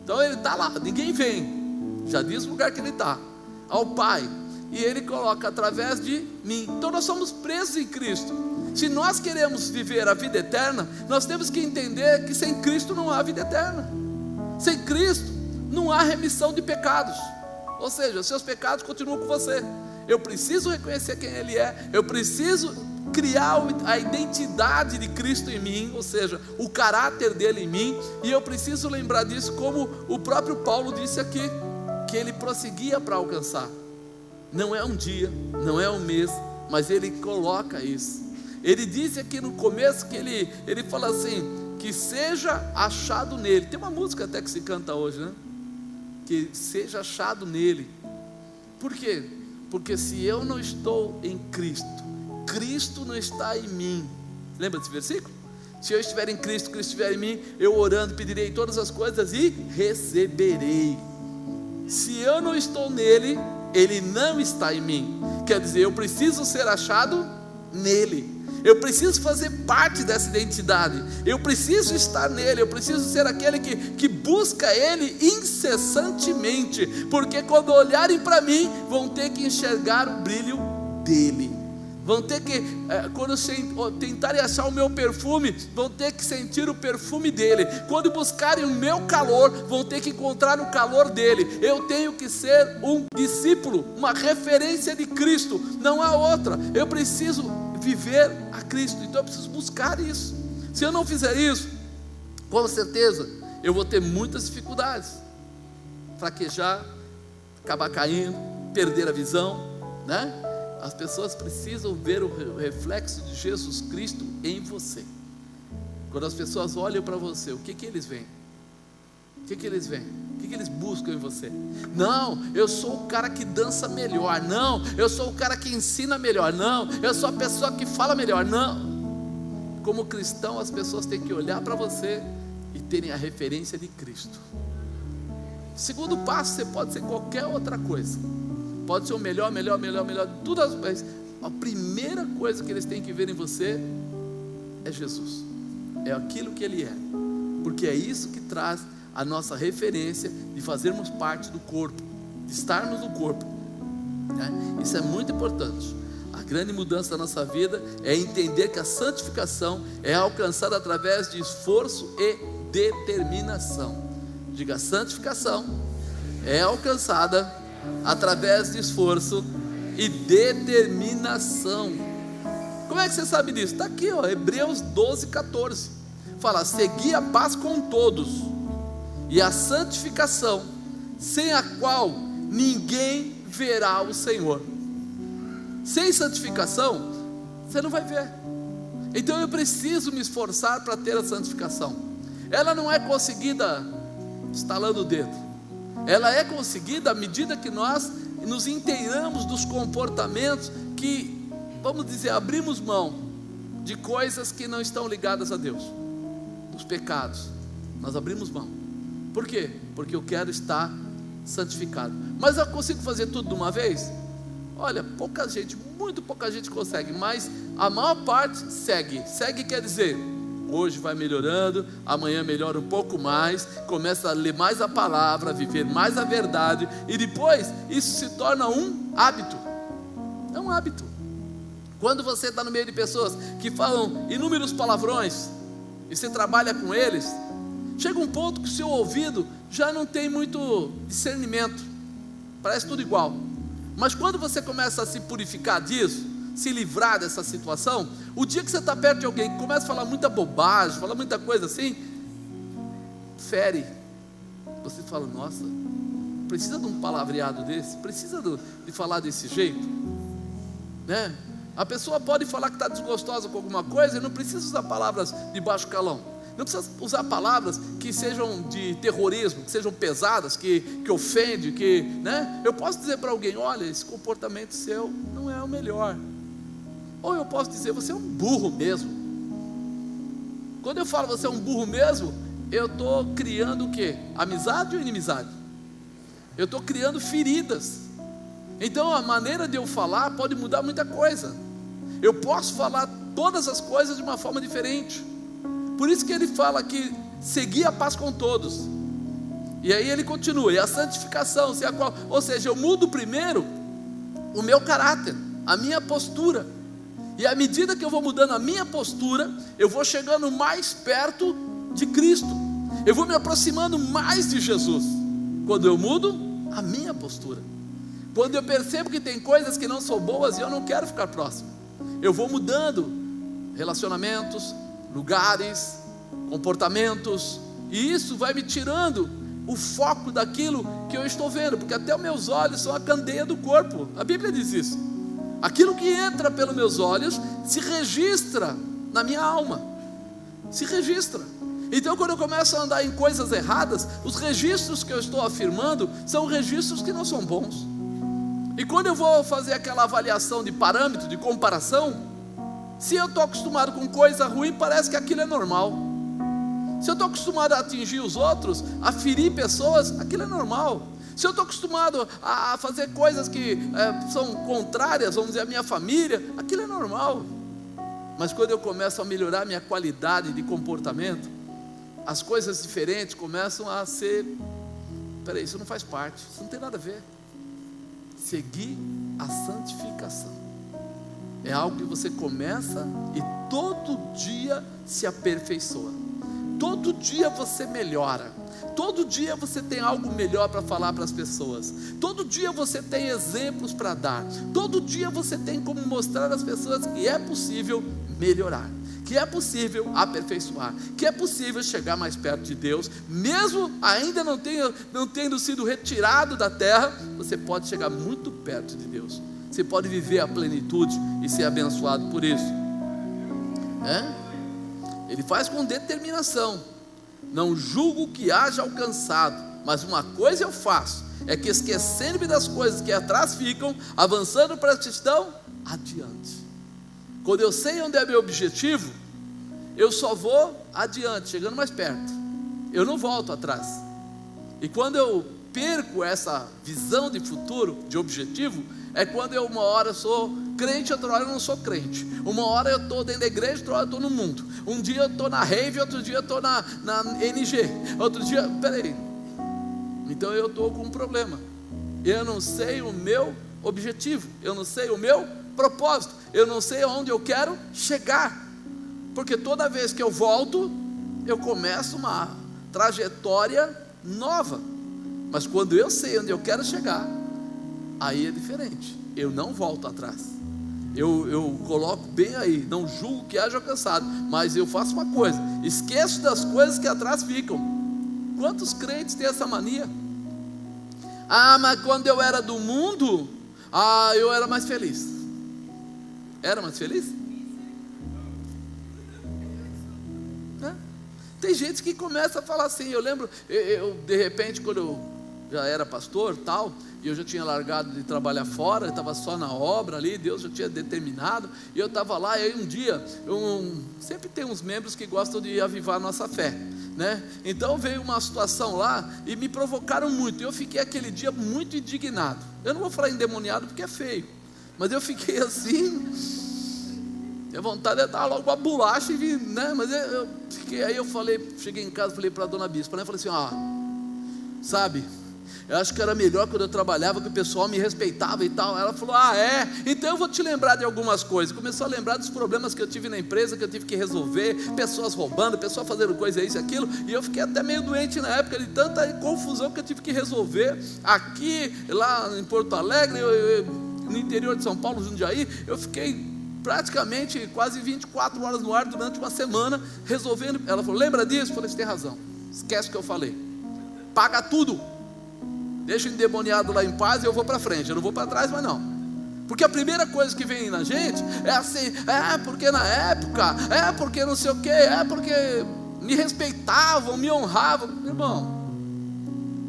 Então Ele está lá, ninguém vem, já diz o lugar que Ele está, ao Pai, e Ele coloca através de mim. Então nós somos presos em Cristo. Se nós queremos viver a vida eterna, nós temos que entender que sem Cristo não há vida eterna. Sem Cristo não há remissão de pecados, ou seja, seus pecados continuam com você. Eu preciso reconhecer quem Ele é, eu preciso criar a identidade de Cristo em mim, ou seja, o caráter dele em mim, e eu preciso lembrar disso, como o próprio Paulo disse aqui, que ele prosseguia para alcançar. Não é um dia, não é um mês, mas ele coloca isso. Ele disse aqui no começo que ele fala assim, que seja achado nele. Tem uma música até que se canta hoje, que seja achado nele. Por quê? Porque se eu não estou em Cristo, Cristo não está em mim. Lembra desse versículo? Se eu estiver em Cristo, Cristo estiver em mim, eu orando pedirei todas as coisas e receberei. Se eu não estou nele, ele não está em mim. Quer dizer, eu preciso ser achado nele. Eu preciso fazer parte dessa identidade, eu preciso estar nele, eu preciso ser aquele que busca ele incessantemente, porque quando olharem para mim, vão ter que enxergar o brilho dele, vão ter que, quando tentarem achar o meu perfume, vão ter que sentir o perfume dele, quando buscarem o meu calor, vão ter que encontrar o calor dele. Eu tenho que ser um discípulo, uma referência de Cristo, não há outra. Eu preciso viver a Cristo, então eu preciso buscar isso. Se eu não fizer isso, com certeza eu vou ter muitas dificuldades, fraquejar, acabar caindo, perder a visão, As pessoas precisam ver o reflexo de Jesus Cristo em você. Quando as pessoas olham para você, o que eles veem? O que eles veem? O que eles buscam em você? Não, eu sou o cara que dança melhor. Não, eu sou o cara que ensina melhor. Não, eu sou a pessoa que fala melhor. Não. Como cristão, as pessoas têm que olhar para você e terem a referência de Cristo. Segundo passo, você pode ser qualquer outra coisa. Pode ser o melhor de tudo. Mas a primeira coisa que eles têm que ver em você é Jesus. É aquilo que Ele é. Porque é isso que traz a nossa referência de fazermos parte do corpo, de estarmos no corpo, Isso é muito importante. A grande mudança da nossa vida é entender que a santificação é alcançada através de esforço e determinação. Diga, santificação é alcançada através de esforço e determinação. Como é que você sabe disso? Está aqui, ó, Hebreus 12:14. Fala: segui a paz com todos e a santificação, sem a qual ninguém verá o Senhor. Sem santificação, você não vai ver. Então eu preciso me esforçar para ter a santificação. Ela não é conseguida estalando o dedo. Ela é conseguida à medida que nós nos inteiramos dos comportamentos que, vamos dizer, abrimos mão de coisas que não estão ligadas a Deus, dos pecados. Nós abrimos mão. Por quê? Porque eu quero estar santificado. Mas eu consigo fazer tudo de uma vez? Olha, pouca gente, muito pouca gente consegue, mas a maior parte segue. Segue quer dizer, hoje vai melhorando, amanhã melhora um pouco mais, começa a ler mais a palavra, viver mais a verdade, e depois isso se torna um hábito. É um hábito. Quando você está no meio de pessoas que falam inúmeros palavrões, e você trabalha com eles, chega um ponto que o seu ouvido já não tem muito discernimento, parece tudo igual. Mas quando você começa a se purificar disso, se livrar dessa situação, o dia que você está perto de alguém que começa a falar muita bobagem, falar muita coisa assim, fere. Você fala: nossa, precisa de um palavreado desse, precisa de falar desse jeito, né? A pessoa pode falar que está desgostosa com alguma coisa e não precisa usar palavras de baixo calão. Não precisa usar palavras que sejam de terrorismo, que sejam pesadas, que ofendem, né? Eu posso dizer para alguém: olha, esse comportamento seu não é o melhor. Ou eu posso dizer: você é um burro mesmo. Quando eu falo você é um burro mesmo, eu estou criando o quê? Amizade ou inimizade? Eu estou criando feridas. Então a maneira de eu falar pode mudar muita coisa. Eu posso falar todas as coisas de uma forma diferente. Por isso que ele fala que seguir a paz com todos. E aí ele continua: e a santificação, ou seja, eu mudo primeiro o meu caráter, a minha postura. E à medida que eu vou mudando a minha postura, eu vou chegando mais perto de Cristo. Eu vou me aproximando mais de Jesus. Quando eu mudo a minha postura. Quando eu percebo que tem coisas que não são boas e eu não quero ficar próximo, eu vou mudando relacionamentos, lugares, comportamentos, e isso vai me tirando o foco daquilo que eu estou vendo, porque até os meus olhos são a candeia do corpo. A Bíblia diz isso. Aquilo que entra pelos meus olhos se registra na minha alma, se registra. Então quando eu começo a andar em coisas erradas, os registros que eu estou afirmando são registros que não são bons. E quando eu vou fazer aquela avaliação de parâmetro, de comparação, se eu estou acostumado com coisa ruim, parece que aquilo é normal. Se eu estou acostumado a atingir os outros, a ferir pessoas, aquilo é normal. Se eu estou acostumado a fazer coisas que são contrárias, vamos dizer, à minha família, aquilo é normal. Mas quando eu começo a melhorar minha qualidade de comportamento, as coisas diferentes começam a ser: peraí, isso não faz parte, isso não tem nada a ver. Seguir a santificação é algo que você começa e todo dia se aperfeiçoa. Todo dia você melhora. Todo dia você tem algo melhor para falar para as pessoas. Todo dia você tem exemplos para dar. Todo dia você tem como mostrar às pessoas que é possível melhorar, que é possível aperfeiçoar, que é possível chegar mais perto de Deus, mesmo ainda não tendo sido retirado da terra. Você pode chegar muito perto de Deus. Você pode viver a plenitude e ser abençoado por isso. Ele faz com determinação: não julgo que haja alcançado, mas uma coisa eu faço, é que esquecendo-me das coisas que atrás ficam, avançando para as que estão adiante. Quando eu sei onde é meu objetivo, eu só vou adiante, chegando mais perto. Eu não volto atrás. E quando eu perco essa visão de futuro, de objetivo, é quando eu uma hora sou crente, outra hora eu não sou crente. Uma hora eu estou dentro da igreja, outra hora eu estou no mundo. Um dia eu estou na rave, outro dia eu estou na NG. Outro dia, peraí. Então eu estou com um problema. Eu não sei o meu objetivo, eu não sei o meu propósito, eu não sei aonde eu quero chegar, porque toda vez que eu volto, eu começo uma trajetória nova. Mas quando eu sei onde eu quero chegar, aí é diferente, eu não volto atrás, eu coloco bem aí, não julgo que haja alcançado, mas eu faço uma coisa, esqueço das coisas que atrás ficam. Quantos crentes têm essa mania? Mas quando eu era do mundo, eu era mais feliz. Era mais feliz? Tem gente que começa a falar assim. Eu lembro, eu de repente, quando eu já era pastor tal, e eu já tinha largado de trabalhar fora, eu estava só na obra ali, Deus já tinha determinado, e eu estava lá, e aí um dia, sempre tem uns membros que gostam de avivar a nossa fé, né? Então veio uma situação lá, e me provocaram muito, e eu fiquei aquele dia muito indignado. Eu não vou falar endemoniado porque é feio, mas eu fiquei assim, a vontade de dar logo uma bolacha, né? Mas eu fiquei, aí eu falei, cheguei em casa, falei para a dona Bispa, né? Falei assim, sabe, eu acho que era melhor quando eu trabalhava, que o pessoal me respeitava e tal. Ela falou, então eu vou te lembrar de algumas coisas. Começou a lembrar dos problemas que eu tive na empresa, que eu tive que resolver, pessoas roubando, pessoas fazendo coisa, isso e aquilo, e eu fiquei até meio doente na época, de tanta confusão que eu tive que resolver, aqui, lá em Porto Alegre, no interior de São Paulo, Jundiaí, eu fiquei praticamente quase 24 horas no ar durante uma semana, resolvendo. Ela falou, lembra disso? Eu falei, você tem razão, esquece o que eu falei, paga tudo, deixa o endemoniado lá em paz e eu vou para frente, eu não vou para trás mais não. Porque a primeira coisa que vem na gente é assim, porque na época, porque não sei o que, porque me respeitavam, me honravam. Irmão,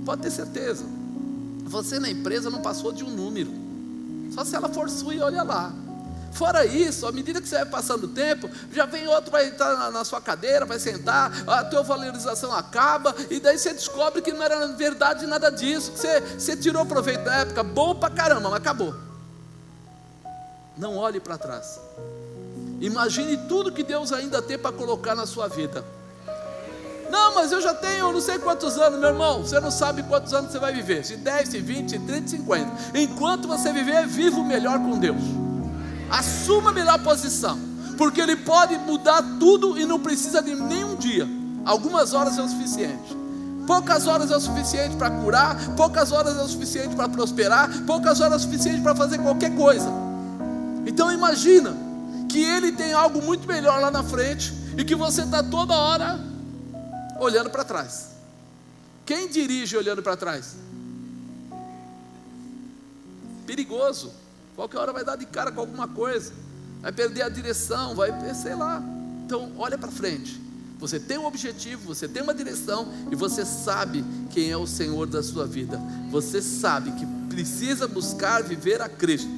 pode ter certeza, você na empresa não passou de um número, só se ela for sua e olha lá. Fora isso, à medida que você vai passando o tempo, já vem outro, vai entrar na sua cadeira, vai sentar, a tua valorização acaba, e daí você descobre que não era verdade nada disso, que você tirou proveito da época, bom pra caramba, mas acabou. Não olhe para trás, imagine tudo que Deus ainda tem para colocar na sua vida. Não, mas eu já tenho não sei quantos anos, meu irmão, você não sabe quantos anos você vai viver, se 10, se 20, se 30, se 50, enquanto você viver, viva o melhor com Deus. Assuma a melhor posição, porque Ele pode mudar tudo e não precisa de nenhum dia. Algumas horas é o suficiente, poucas horas é o suficiente para curar, poucas horas é o suficiente para prosperar, poucas horas é o suficiente para fazer qualquer coisa. Então imagina que Ele tem algo muito melhor lá na frente e que você está toda hora olhando para trás. Quem dirige olhando para trás? Perigoso. Qualquer hora vai dar de cara com alguma coisa, vai perder a direção, vai, sei lá. Então olha para frente, você tem um objetivo, você tem uma direção, e você sabe quem é o Senhor da sua vida, você sabe que precisa buscar viver a Cristo.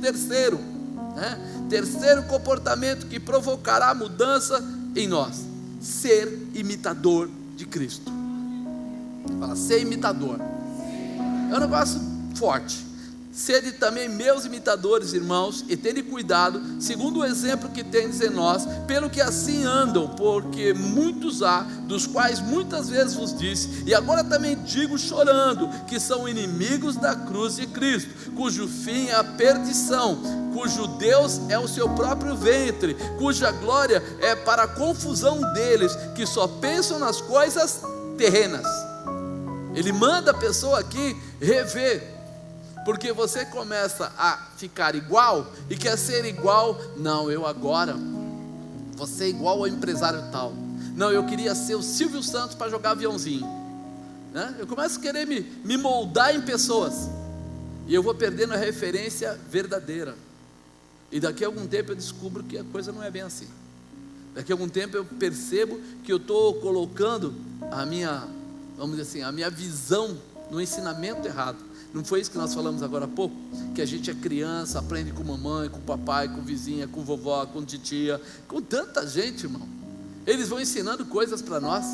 Terceiro comportamento que provocará a mudança em nós: ser imitador de Cristo. Fala, ser imitador, é um negócio forte. Sede também meus imitadores, irmãos, e tende cuidado, segundo o exemplo que tendes em nós, pelo que assim andam, porque muitos há, dos quais muitas vezes vos disse, e agora também digo chorando, que são inimigos da cruz de Cristo, cujo fim é a perdição, cujo Deus é o seu próprio ventre, cuja glória é para a confusão deles, que só pensam nas coisas terrenas. Ele manda a pessoa aqui rever, porque você começa a ficar igual e quer ser igual. Não, eu agora vou ser igual ao empresário tal. Não, eu queria ser o Silvio Santos para jogar aviãozinho, né? Eu começo a querer me moldar em pessoas, e eu vou perdendo a referência verdadeira. E daqui a algum tempo eu descubro que a coisa não é bem assim. Daqui a algum tempo eu percebo que eu estou colocando a minha, vamos dizer assim, a minha visão no ensinamento errado. Não foi isso que nós falamos agora há pouco? Que a gente é criança, aprende com mamãe, com papai, com vizinha, com vovó, com titia, com tanta gente, irmão. Eles vão ensinando coisas para nós,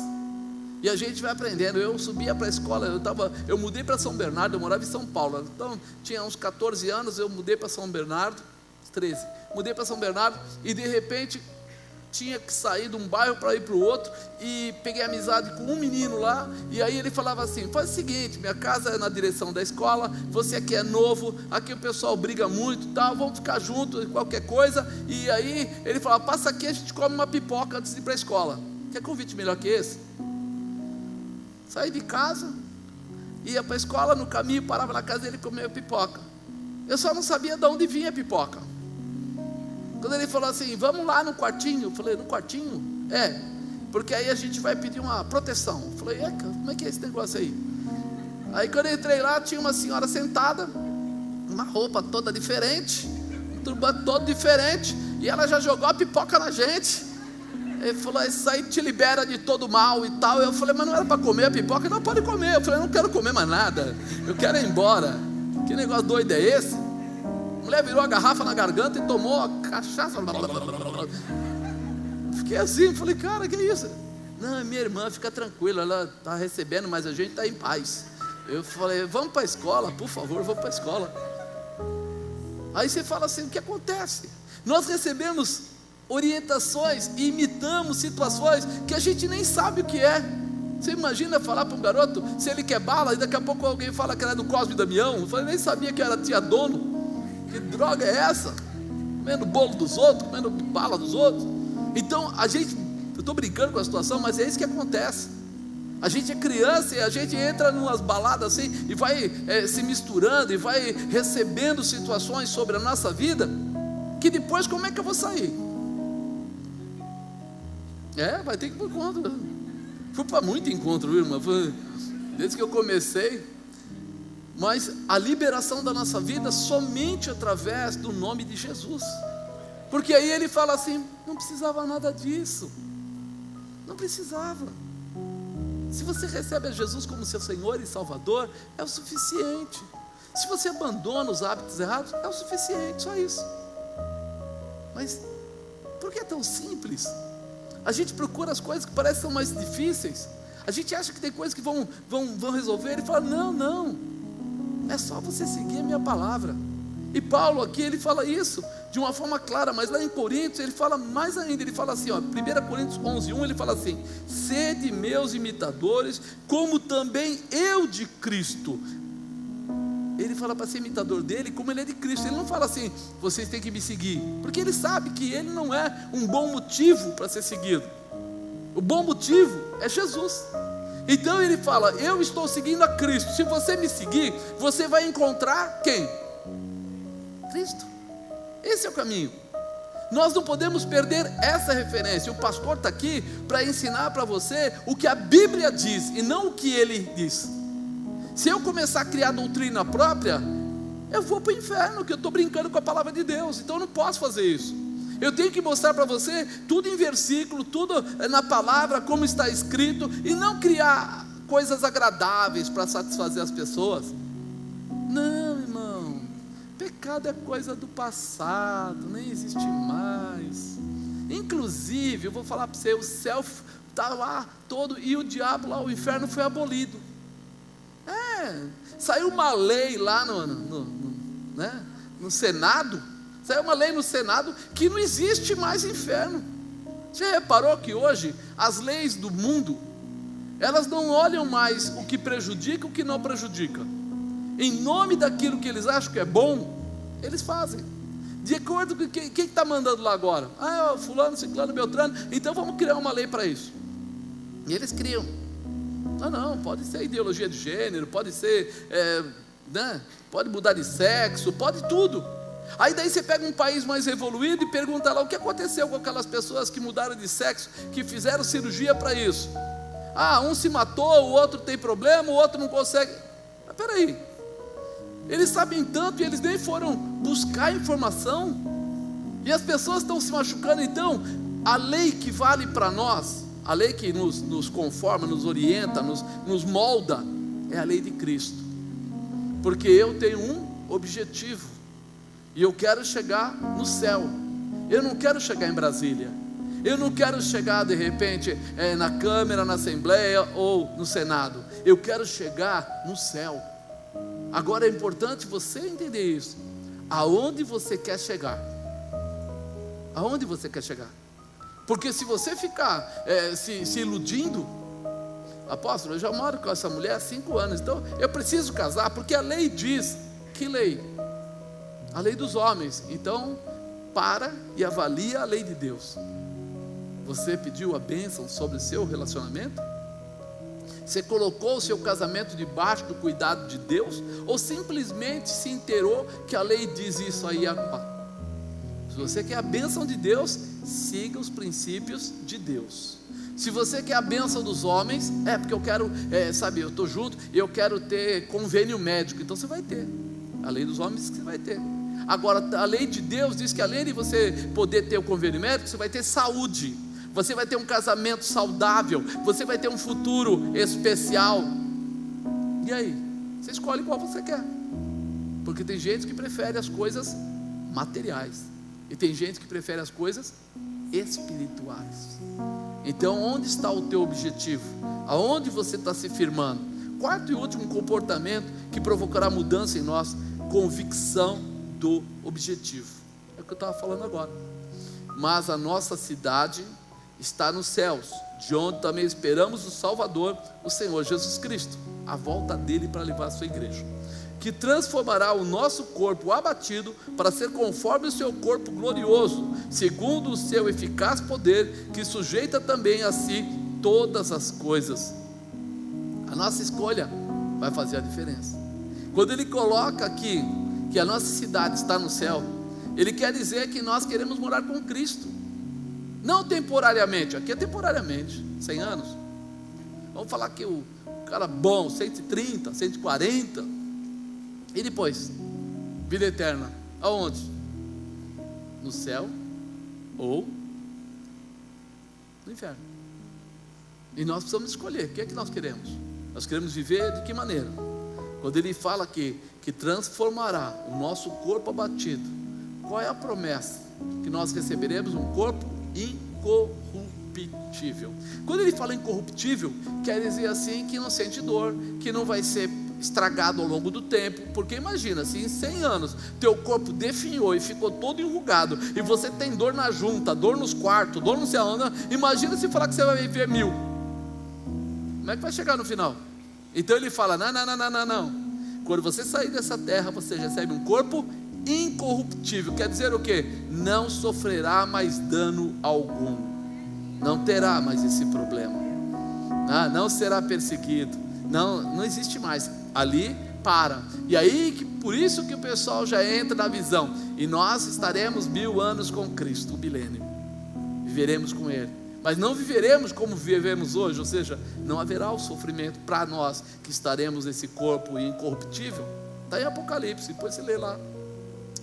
e a gente vai aprendendo. Eu subia para a escola, eu mudei para São Bernardo, eu morava em São Paulo, então tinha uns 14 anos, eu mudei para São Bernardo, 13, mudei para São Bernardo, e de repente tinha que sair de um bairro para ir para o outro, e peguei amizade com um menino lá, e aí ele falava assim: faz o seguinte, minha casa é na direção da escola, você aqui é novo, aqui o pessoal briga muito, tal, vamos ficar juntos, qualquer coisa. E aí ele falava: passa aqui, a gente come uma pipoca antes de ir para a escola. Quer convite melhor que esse? Saí de casa, ia para a escola, no caminho parava na casa dele e comia pipoca. Eu só não sabia de onde vinha a pipoca. Quando ele falou assim: vamos lá no quartinho, eu falei: no quartinho? É, porque aí a gente vai pedir uma proteção. Eu falei: como é que é esse negócio aí? Aí quando eu entrei lá, tinha uma senhora sentada, uma roupa toda diferente, um turbante todo diferente, e ela já jogou a pipoca na gente. Ele falou: isso aí te libera de todo mal e tal. Eu falei: mas não era para comer a pipoca? Não, pode comer. Eu falei: eu não quero comer mais nada, eu quero ir embora. Que negócio doido é esse? A mulher virou a garrafa na garganta e tomou a cachaça. Fiquei assim, falei: cara, que é isso? Não, é minha irmã, fica tranquila, ela está recebendo, mas a gente está em paz. Eu falei: vamos para a escola, por favor, vamos para a escola. Aí você fala assim: o que acontece? Nós recebemos orientações e imitamos situações que a gente nem sabe o que é. Você imagina falar para um garoto se ele quer bala, e daqui a pouco alguém fala que era do Cosme e Damião? Eu falei: nem sabia que era tia Dono. Que droga é essa? Comendo bolo dos outros, comendo bala dos outros. Então eu estou brincando com a situação, mas é isso que acontece. A gente é criança e a gente entra em umas baladas assim, e vai se misturando, e vai recebendo situações sobre a nossa vida, que depois como é que eu vou sair? Vai ter que ir por conta. Fui para muito encontro, irmã, desde que eu comecei. Mas a liberação da nossa vida somente através do nome de Jesus. Porque aí ele fala assim: não precisava nada disso. Não precisava. Se você recebe a Jesus como seu Senhor e Salvador, é o suficiente. Se você abandona os hábitos errados, é o suficiente, só isso. Mas por que é tão simples? A gente procura as coisas que parecem ser mais difíceis. A gente acha que tem coisas que vão resolver. Ele fala: não, é só você seguir a minha palavra. E Paulo aqui, ele fala isso de uma forma clara, mas lá em Coríntios ele fala mais ainda. Ele fala assim, 1 Coríntios 11:1, ele fala assim: sede meus imitadores, como também eu de Cristo. Ele fala para ser imitador dele como ele é de Cristo. Ele não fala assim: vocês têm que me seguir, porque ele sabe que ele não é um bom motivo para ser seguido. O bom motivo é Jesus. Então ele fala: eu estou seguindo a Cristo. Se você me seguir, você vai encontrar quem? Cristo. Esse é o caminho. Nós não podemos perder essa referência. O pastor está aqui para ensinar para você o que a Bíblia diz e não o que ele diz. Se eu começar a criar doutrina própria, eu vou para o inferno, que eu estou brincando com a palavra de Deus. Então eu não posso fazer isso. Eu tenho que mostrar para você tudo em versículo, tudo na palavra, como está escrito, e não criar coisas agradáveis para satisfazer as pessoas. Não, irmão, pecado é coisa do passado, nem existe mais. Inclusive, eu vou falar para você, o céu está lá todo, e o diabo lá, o inferno foi abolido. Saiu uma lei lá no Senado. Saiu uma lei no Senado que não existe mais inferno. Você reparou que hoje as leis do mundo, elas não olham mais o que prejudica e o que não prejudica. Em nome daquilo que eles acham que é bom, eles fazem. De acordo com quem está mandando lá agora? Fulano, ciclano, beltrano. Então vamos criar uma lei para isso. E eles criam. Não, pode ser ideologia de gênero, pode ser, pode mudar de sexo, pode tudo. Aí daí você pega um país mais evoluído e pergunta lá: o que aconteceu com aquelas pessoas que mudaram de sexo, que fizeram cirurgia para isso? Um se matou, o outro tem problema, o outro não consegue. Mas peraí, eles sabem tanto e eles nem foram buscar informação, e as pessoas estão se machucando. Então a lei que vale para nós, a lei que nos conforma, nos orienta, nos molda, é a lei de Cristo. Porque eu tenho um objetivo, e eu quero chegar no céu. Eu não quero chegar em Brasília. Eu não quero chegar de repente na Câmara, na Assembleia ou no Senado. Eu quero chegar no céu. Agora é importante você entender isso. Aonde você quer chegar? Aonde você quer chegar? Porque se você ficar se iludindo, apóstolo, eu já moro com essa mulher há 5 anos, então eu preciso casar, porque a lei diz. Que lei? A lei dos homens. Então para e avalia a lei de Deus. Você pediu a bênção sobre o seu relacionamento? Você colocou o seu casamento debaixo do cuidado de Deus? Ou simplesmente se inteirou que a lei diz isso aí? Se você quer a bênção de Deus, siga os princípios de Deus. Se você quer a bênção dos homens, porque eu quero, eu estou junto e eu quero ter convênio médico, então você vai ter. A lei dos homens você vai ter. Agora a lei de Deus diz que além de você poder ter o convênio médico, você vai ter saúde, você vai ter um casamento saudável, você vai ter um futuro especial. E aí? Você escolhe qual você quer. Porque tem gente que prefere as coisas materiais, e tem gente que prefere as coisas espirituais. Então onde está o teu objetivo? Aonde você está se firmando? Quarto e último comportamento que provocará mudança em nós: convicção do objetivo. É o que eu estava falando agora. Mas a nossa cidade está nos céus, de onde também esperamos o Salvador, o Senhor Jesus Cristo, a volta dele para levar a sua igreja, que transformará o nosso corpo abatido para ser conforme o seu corpo glorioso, segundo o seu eficaz poder, que sujeita também a si todas as coisas. A nossa escolha vai fazer a diferença. Quando ele coloca aqui que a nossa cidade está no céu, ele quer dizer que nós queremos morar com Cristo, não temporariamente. Aqui é temporariamente, 100 anos. Vamos falar que o cara bom, 130, 140. E depois, vida eterna, aonde? No céu ou no inferno. E nós precisamos escolher, o que é que nós queremos? Nós queremos viver de que maneira? Quando ele fala aqui que transformará o nosso corpo abatido, qual é a promessa? Que nós receberemos um corpo incorruptível. Quando ele fala incorruptível, quer dizer assim que não sente dor, que não vai ser estragado ao longo do tempo. Porque imagina, se em 100 anos teu corpo definhou e ficou todo enrugado, e você tem dor na junta, dor nos quartos, dor não sei aonde, imagina se falar que você vai viver 1000. Como é que vai chegar no final? Então ele fala, não. Quando você sair dessa terra, você recebe um corpo incorruptível. Quer dizer o quê? Não sofrerá mais dano algum, não terá mais esse problema, não será perseguido, não existe mais. Ali para. E aí, por isso que o pessoal já entra na visão. E nós estaremos 1000 anos com Cristo, o milênio. Viveremos com Ele. Mas não viveremos como vivemos hoje. Ou seja, não haverá o sofrimento para nós que estaremos nesse corpo incorruptível. Está em Apocalipse, depois você lê lá.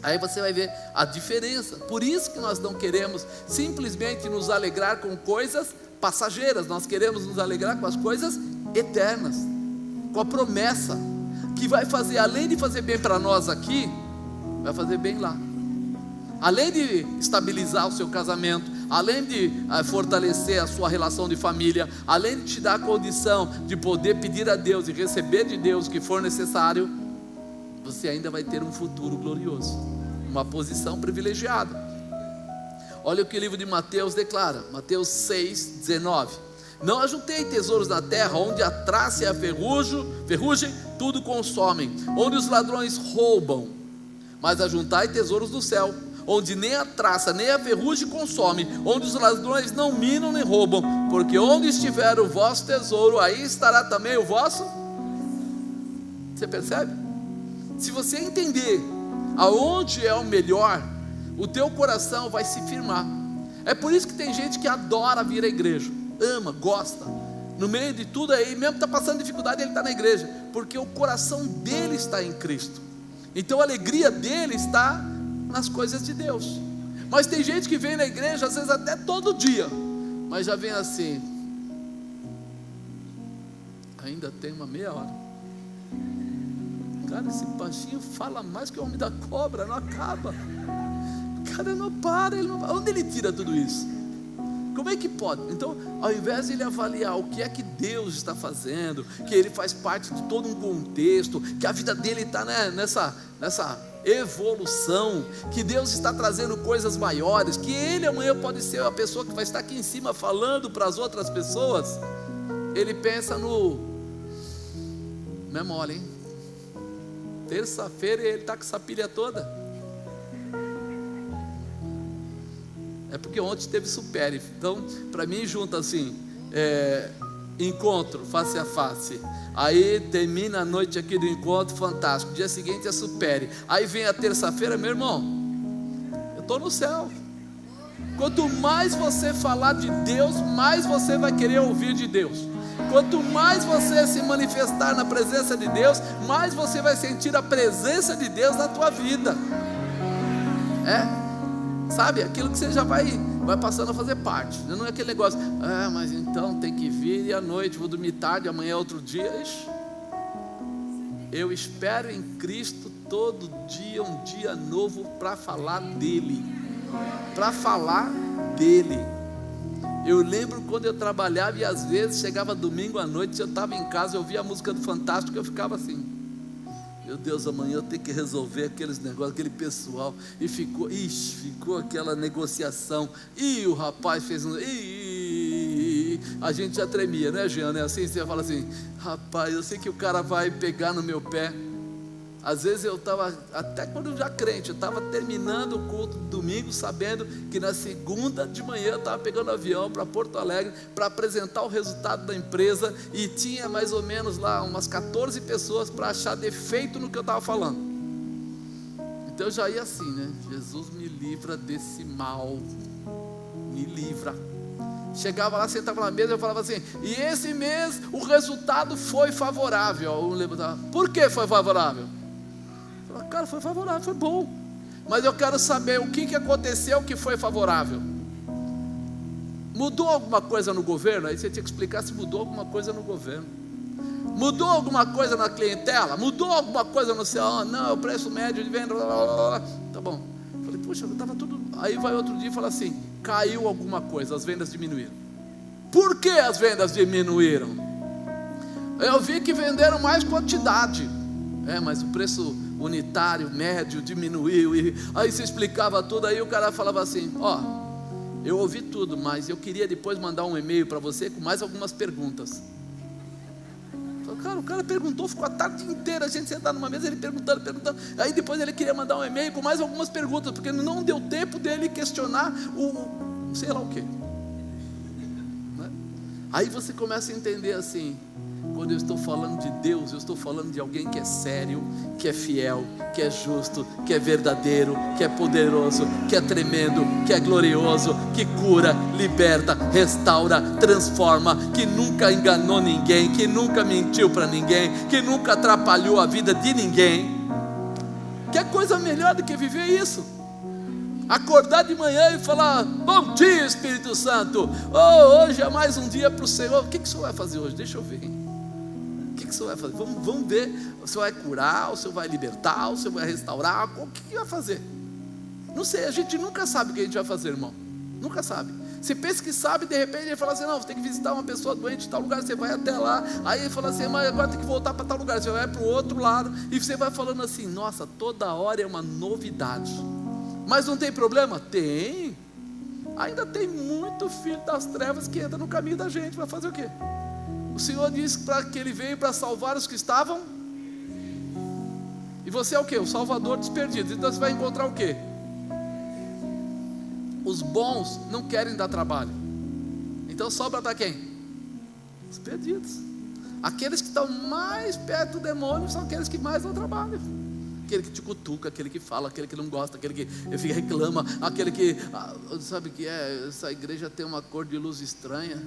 Aí você vai ver a diferença. Por isso que nós não queremos simplesmente nos alegrar com coisas passageiras. Nós queremos nos alegrar com as coisas eternas, com a promessa que vai fazer, além de fazer bem para nós aqui, vai fazer bem lá. Além de estabilizar o seu casamento, além de fortalecer a sua relação de família, além de te dar a condição de poder pedir a Deus e receber de Deus o que for necessário, você ainda vai ter um futuro glorioso, uma posição privilegiada. Olha o que o livro de Mateus declara, Mateus 6:19. Não ajuntei tesouros na terra, onde a traça e a ferrugem tudo consomem, onde os ladrões roubam, mas ajuntai tesouros no céu, onde nem a traça nem a ferrugem consome, onde os ladrões não minam nem roubam, porque onde estiver o vosso tesouro, aí estará também o vosso. Você percebe? Se você entender aonde é o melhor, o teu coração vai se firmar. É por isso que tem gente que adora vir à igreja, ama, gosta, no meio de tudo aí, mesmo está passando dificuldade, ele está na igreja, porque o coração dele está em Cristo. Então a alegria dele está nas coisas de Deus. Mas tem gente que vem na igreja, às vezes até todo dia, mas já vem assim, ainda tem uma meia hora. Cara, esse baixinho fala mais que o homem da cobra, não acaba. O cara não para, onde ele tira tudo isso? Como é que pode? Então, ao invés de ele avaliar o que é que Deus está fazendo, que ele faz parte de todo um contexto, que a vida dele está evolução, que Deus está trazendo coisas maiores, que Ele amanhã pode ser a pessoa que vai estar aqui em cima falando para as outras pessoas. Ele pensa no, não é mole, hein? Terça-feira ele está com essa pilha toda. É porque ontem teve Supere. Então, para mim, junta assim, encontro face a face. Aí termina a noite aqui do encontro, fantástico. Dia seguinte é Supere. Aí vem a terça-feira, meu irmão, eu estou no céu. Quanto mais você falar de Deus, mais você vai querer ouvir de Deus. Quanto mais você se manifestar na presença de Deus, mais você vai sentir a presença de Deus na tua vida. Sabe, aquilo que você já vai passando a fazer parte. Não é aquele negócio, mas então tem que vir e à noite, vou dormir tarde, amanhã é outro dia. Eu espero em Cristo todo dia, um dia novo para falar dEle. Para falar dEle. Eu lembro quando eu trabalhava e às vezes chegava domingo à noite, eu estava em casa, eu ouvia a música do Fantástico, eu ficava assim, meu Deus, amanhã eu tenho que resolver aqueles negócios, aquele pessoal. E ficou aquela negociação. E o rapaz fez a gente já tremia, né, Jean? Né? Assim, você fala assim, rapaz, eu sei que o cara vai pegar no meu pé. Às vezes eu estava, até quando eu já crente, eu estava terminando o culto do domingo, sabendo que na segunda de manhã eu estava pegando avião para Porto Alegre, para apresentar o resultado da empresa, e tinha mais ou menos lá umas 14 pessoas para achar defeito no que eu estava falando. Então eu já ia assim, né? Jesus, me livra desse mal, me livra. Chegava lá, sentava na mesa, eu falava assim, e esse mês o resultado foi favorável. Eu levantava, por que foi favorável? Cara, foi favorável, foi bom, mas eu quero saber o que aconteceu que foi favorável. Mudou alguma coisa no governo? Aí você tinha que explicar se mudou alguma coisa no governo. Mudou alguma coisa na clientela? Mudou alguma coisa no seu, não, o preço médio de venda, blá, blá, blá. Tá bom. Falei, puxa, estava tudo. Aí vai outro dia e fala assim, caiu alguma coisa, as vendas diminuíram. Por que as vendas diminuíram? Eu vi que venderam mais quantidade, mas o preço unitário, médio, diminuiu. E aí se explicava tudo, aí o cara falava assim, eu ouvi tudo, mas eu queria depois mandar um e-mail para você com mais algumas perguntas. Cara, o cara perguntou, ficou a tarde inteira, a gente sentado numa mesa, ele perguntando, aí depois ele queria mandar um e-mail com mais algumas perguntas, porque não deu tempo dele questionar o sei lá o que, né? Aí você começa a entender assim, quando eu estou falando de Deus, eu estou falando de alguém que é sério, que é fiel, que é justo, que é verdadeiro, que é poderoso, que é tremendo, que é glorioso, que cura, liberta, restaura, transforma, que nunca enganou ninguém, que nunca mentiu para ninguém, que nunca atrapalhou a vida de ninguém. Que coisa melhor do que viver isso? Acordar de manhã e falar, bom dia Espírito Santo, hoje é mais um dia para o Senhor. O que o Senhor vai fazer hoje? Deixa eu ver. O que o Senhor vai fazer? Vamos ver. O Senhor vai curar, o Senhor vai libertar, o Senhor vai restaurar. O que vai fazer? Não sei, a gente nunca sabe o que a gente vai fazer, irmão. Nunca sabe. Você pensa que sabe, de repente ele fala assim, não, você tem que visitar uma pessoa doente em tal lugar, você vai até lá. Aí ele fala assim, mas agora tem que voltar para tal lugar, você vai para o outro lado. E você vai falando assim, nossa, toda hora é uma novidade. Mas não tem problema? Tem. Ainda tem muito filho das trevas que entra no caminho da gente. Vai fazer o quê? O Senhor disse que Ele veio para salvar os que estavam. E você é o quê? O salvador dos perdidos. Então você vai encontrar o quê? Os bons não querem dar trabalho. Então sobra para quem? Os perdidos. Aqueles que estão mais perto do demônio são aqueles que mais dão trabalho. Aquele que te cutuca, aquele que fala, aquele que não gosta, aquele que reclama, aquele que, sabe que essa igreja tem uma cor de luz estranha, né?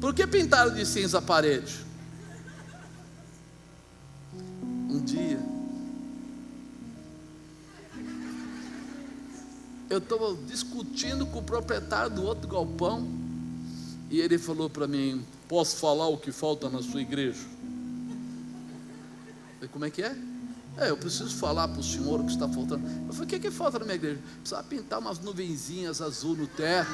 Por que pintaram de cinza a parede? Um dia eu estava discutindo com o proprietário do outro galpão, e ele falou para mim, posso falar o que falta na sua igreja? Como é que é? Eu preciso falar para o senhor o que está faltando. Eu falei, o que falta na minha igreja? Precisa pintar umas nuvenzinhas azul no teto.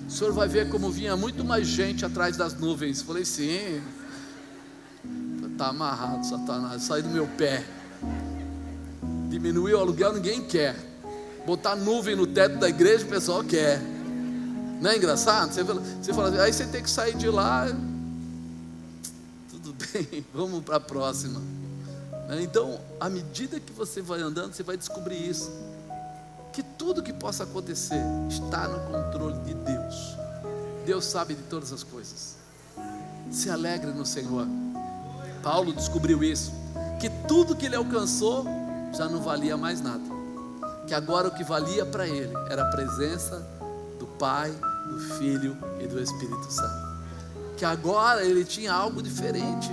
O senhor vai ver como vinha muito mais gente atrás das nuvens. Eu falei, sim. Está amarrado, Satanás, sai do meu pé. Diminuir o aluguel ninguém quer. Botar nuvem no teto da igreja o pessoal quer. Não é engraçado? Você fala assim, aí você tem que sair de lá. Tudo bem, vamos para a próxima. Então, à medida que você vai andando, você vai descobrir isso, que tudo que possa acontecer está no controle de Deus. Deus sabe de todas as coisas. Se alegre no Senhor. Paulo descobriu isso, que tudo que ele alcançou já não valia mais nada, que agora o que valia para ele era a presença do Pai, do Filho e do Espírito Santo, que agora ele tinha algo diferente.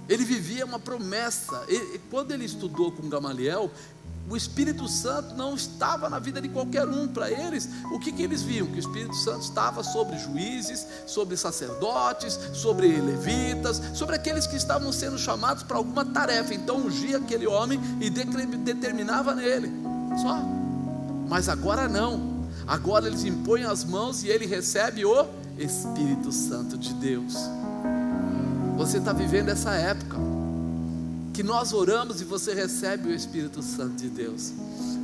Ele vivia uma promessa. Quando ele estudou com Gamaliel, o Espírito Santo não estava na vida de qualquer um. Para eles, o que eles viam? Que o Espírito Santo estava sobre juízes, sobre sacerdotes, sobre levitas, sobre aqueles que estavam sendo chamados para alguma tarefa. Então ungia aquele homem e determinava nele, só. Mas agora não. Agora eles impõem as mãos e ele recebe o Espírito Santo de Deus. Você está vivendo essa época que nós oramos e você recebe o Espírito Santo de Deus.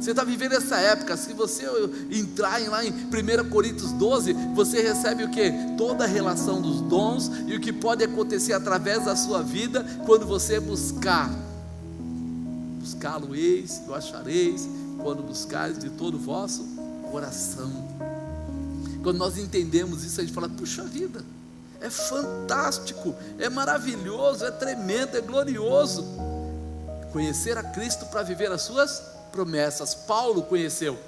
Você está vivendo essa época. Se você entrar lá em 1 Coríntios 12, você recebe o que? Toda a relação dos dons e o que pode acontecer através da sua vida quando você buscá-lo eis, o achareis, quando buscares de todo o vosso coração. Quando nós entendemos isso, a gente fala, puxa vida, é fantástico, é maravilhoso, é tremendo, é glorioso conhecer a Cristo para viver as suas promessas. Paulo conheceu,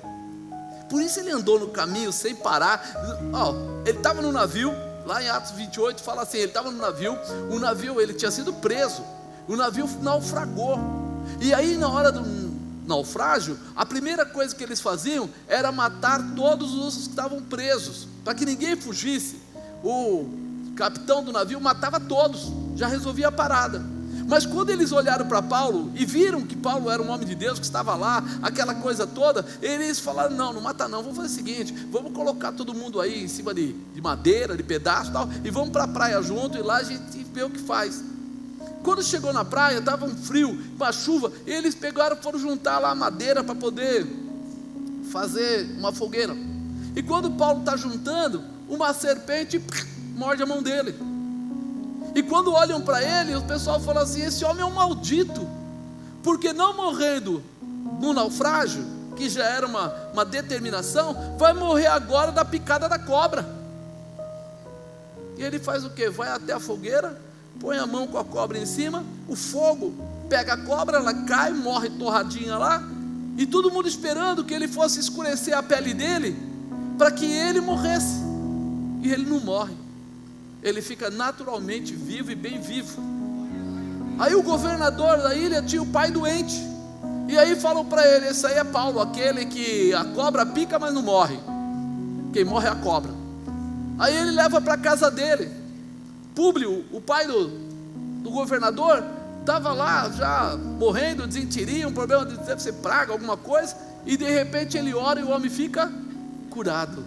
por isso ele andou no caminho sem parar. Ele estava no navio, lá em Atos 28 fala assim, ele estava no navio, o navio, ele tinha sido preso, o navio naufragou, e aí na hora do naufrágio, a primeira coisa que eles faziam era matar todos os que estavam presos, para que ninguém fugisse. O capitão do navio matava todos, já resolvia a parada. Mas quando eles olharam para Paulo e viram que Paulo era um homem de Deus, que estava lá, aquela coisa toda, eles falaram, não mata não, vamos fazer o seguinte, vamos colocar todo mundo aí em cima de madeira, de pedaço e tal, e vamos para a praia junto, e lá a gente vê o que faz. Quando chegou na praia, estava um frio, uma chuva, eles foram juntar lá a madeira para poder fazer uma fogueira. E quando Paulo está juntando, uma serpente morde a mão dele. E quando olham para ele, o pessoal fala assim, esse homem é um maldito, porque não morrendo no naufrágio, que já era uma determinação, vai morrer agora da picada da cobra. E ele faz o quê? Vai até a fogueira, põe a mão com a cobra em cima, o fogo pega a cobra, ela cai, morre torradinha lá, e todo mundo esperando que ele fosse escurecer a pele dele, para que ele morresse. E ele não morre, ele fica naturalmente vivo e bem vivo. Aí o governador da ilha tinha o pai doente, e aí falam para ele, esse aí é Paulo, aquele que a cobra pica mas não morre, quem morre é a cobra. Aí ele leva para a casa dele. Públio, o pai do governador, estava lá já morrendo, desenteria, um problema, deve ser praga, alguma coisa, e de repente ele ora e o homem fica curado.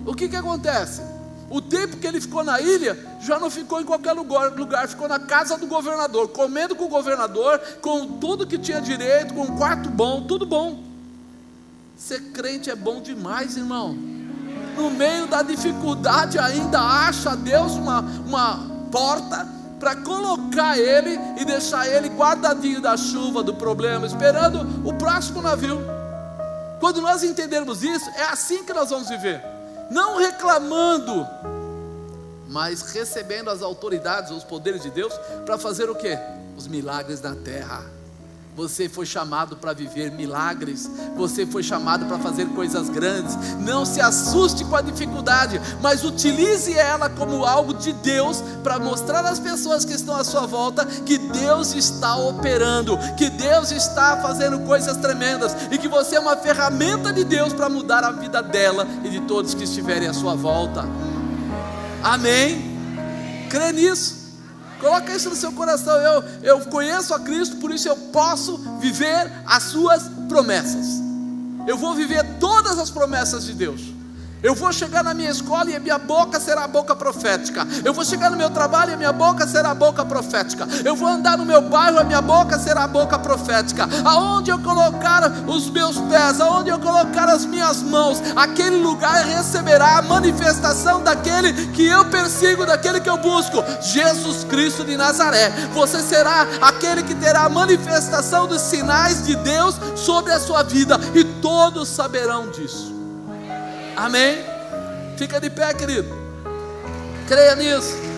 O que acontece? O tempo que ele ficou na ilha, já não ficou em qualquer lugar, ficou na casa do governador, comendo com o governador, com tudo que tinha direito, com um quarto bom, tudo bom. Ser crente é bom demais, irmão. No meio da dificuldade ainda acha Deus uma porta para colocar ele e deixar ele guardadinho da chuva, do problema, esperando o próximo navio. Quando nós entendermos isso, é assim que nós vamos viver, não reclamando, mas recebendo as autoridades, os poderes de Deus, para fazer o quê? Os milagres na terra. Você foi chamado para viver milagres, você foi chamado para fazer coisas grandes. Não se assuste com a dificuldade, mas utilize ela como algo de Deus, para mostrar às pessoas que estão à sua volta, que Deus está operando, que Deus está fazendo coisas tremendas, e que você é uma ferramenta de Deus para mudar a vida dela e de todos que estiverem à sua volta. Amém? Crê nisso. Coloca isso no seu coração. Eu conheço a Cristo, por isso eu posso viver as suas promessas. Eu vou viver todas as promessas de Deus. Eu vou chegar na minha escola e a minha boca será a boca profética. Eu vou chegar no meu trabalho e a minha boca será a boca profética. Eu vou andar no meu bairro e a minha boca será a boca profética. Aonde eu colocar os meus pés, aonde eu colocar as minhas mãos, aquele lugar receberá a manifestação daquele que eu persigo, daquele que eu busco, Jesus Cristo de Nazaré. Você será aquele que terá a manifestação dos sinais de Deus sobre a sua vida, e todos saberão disso. Amém? Fica de pé, querido. Creia nisso.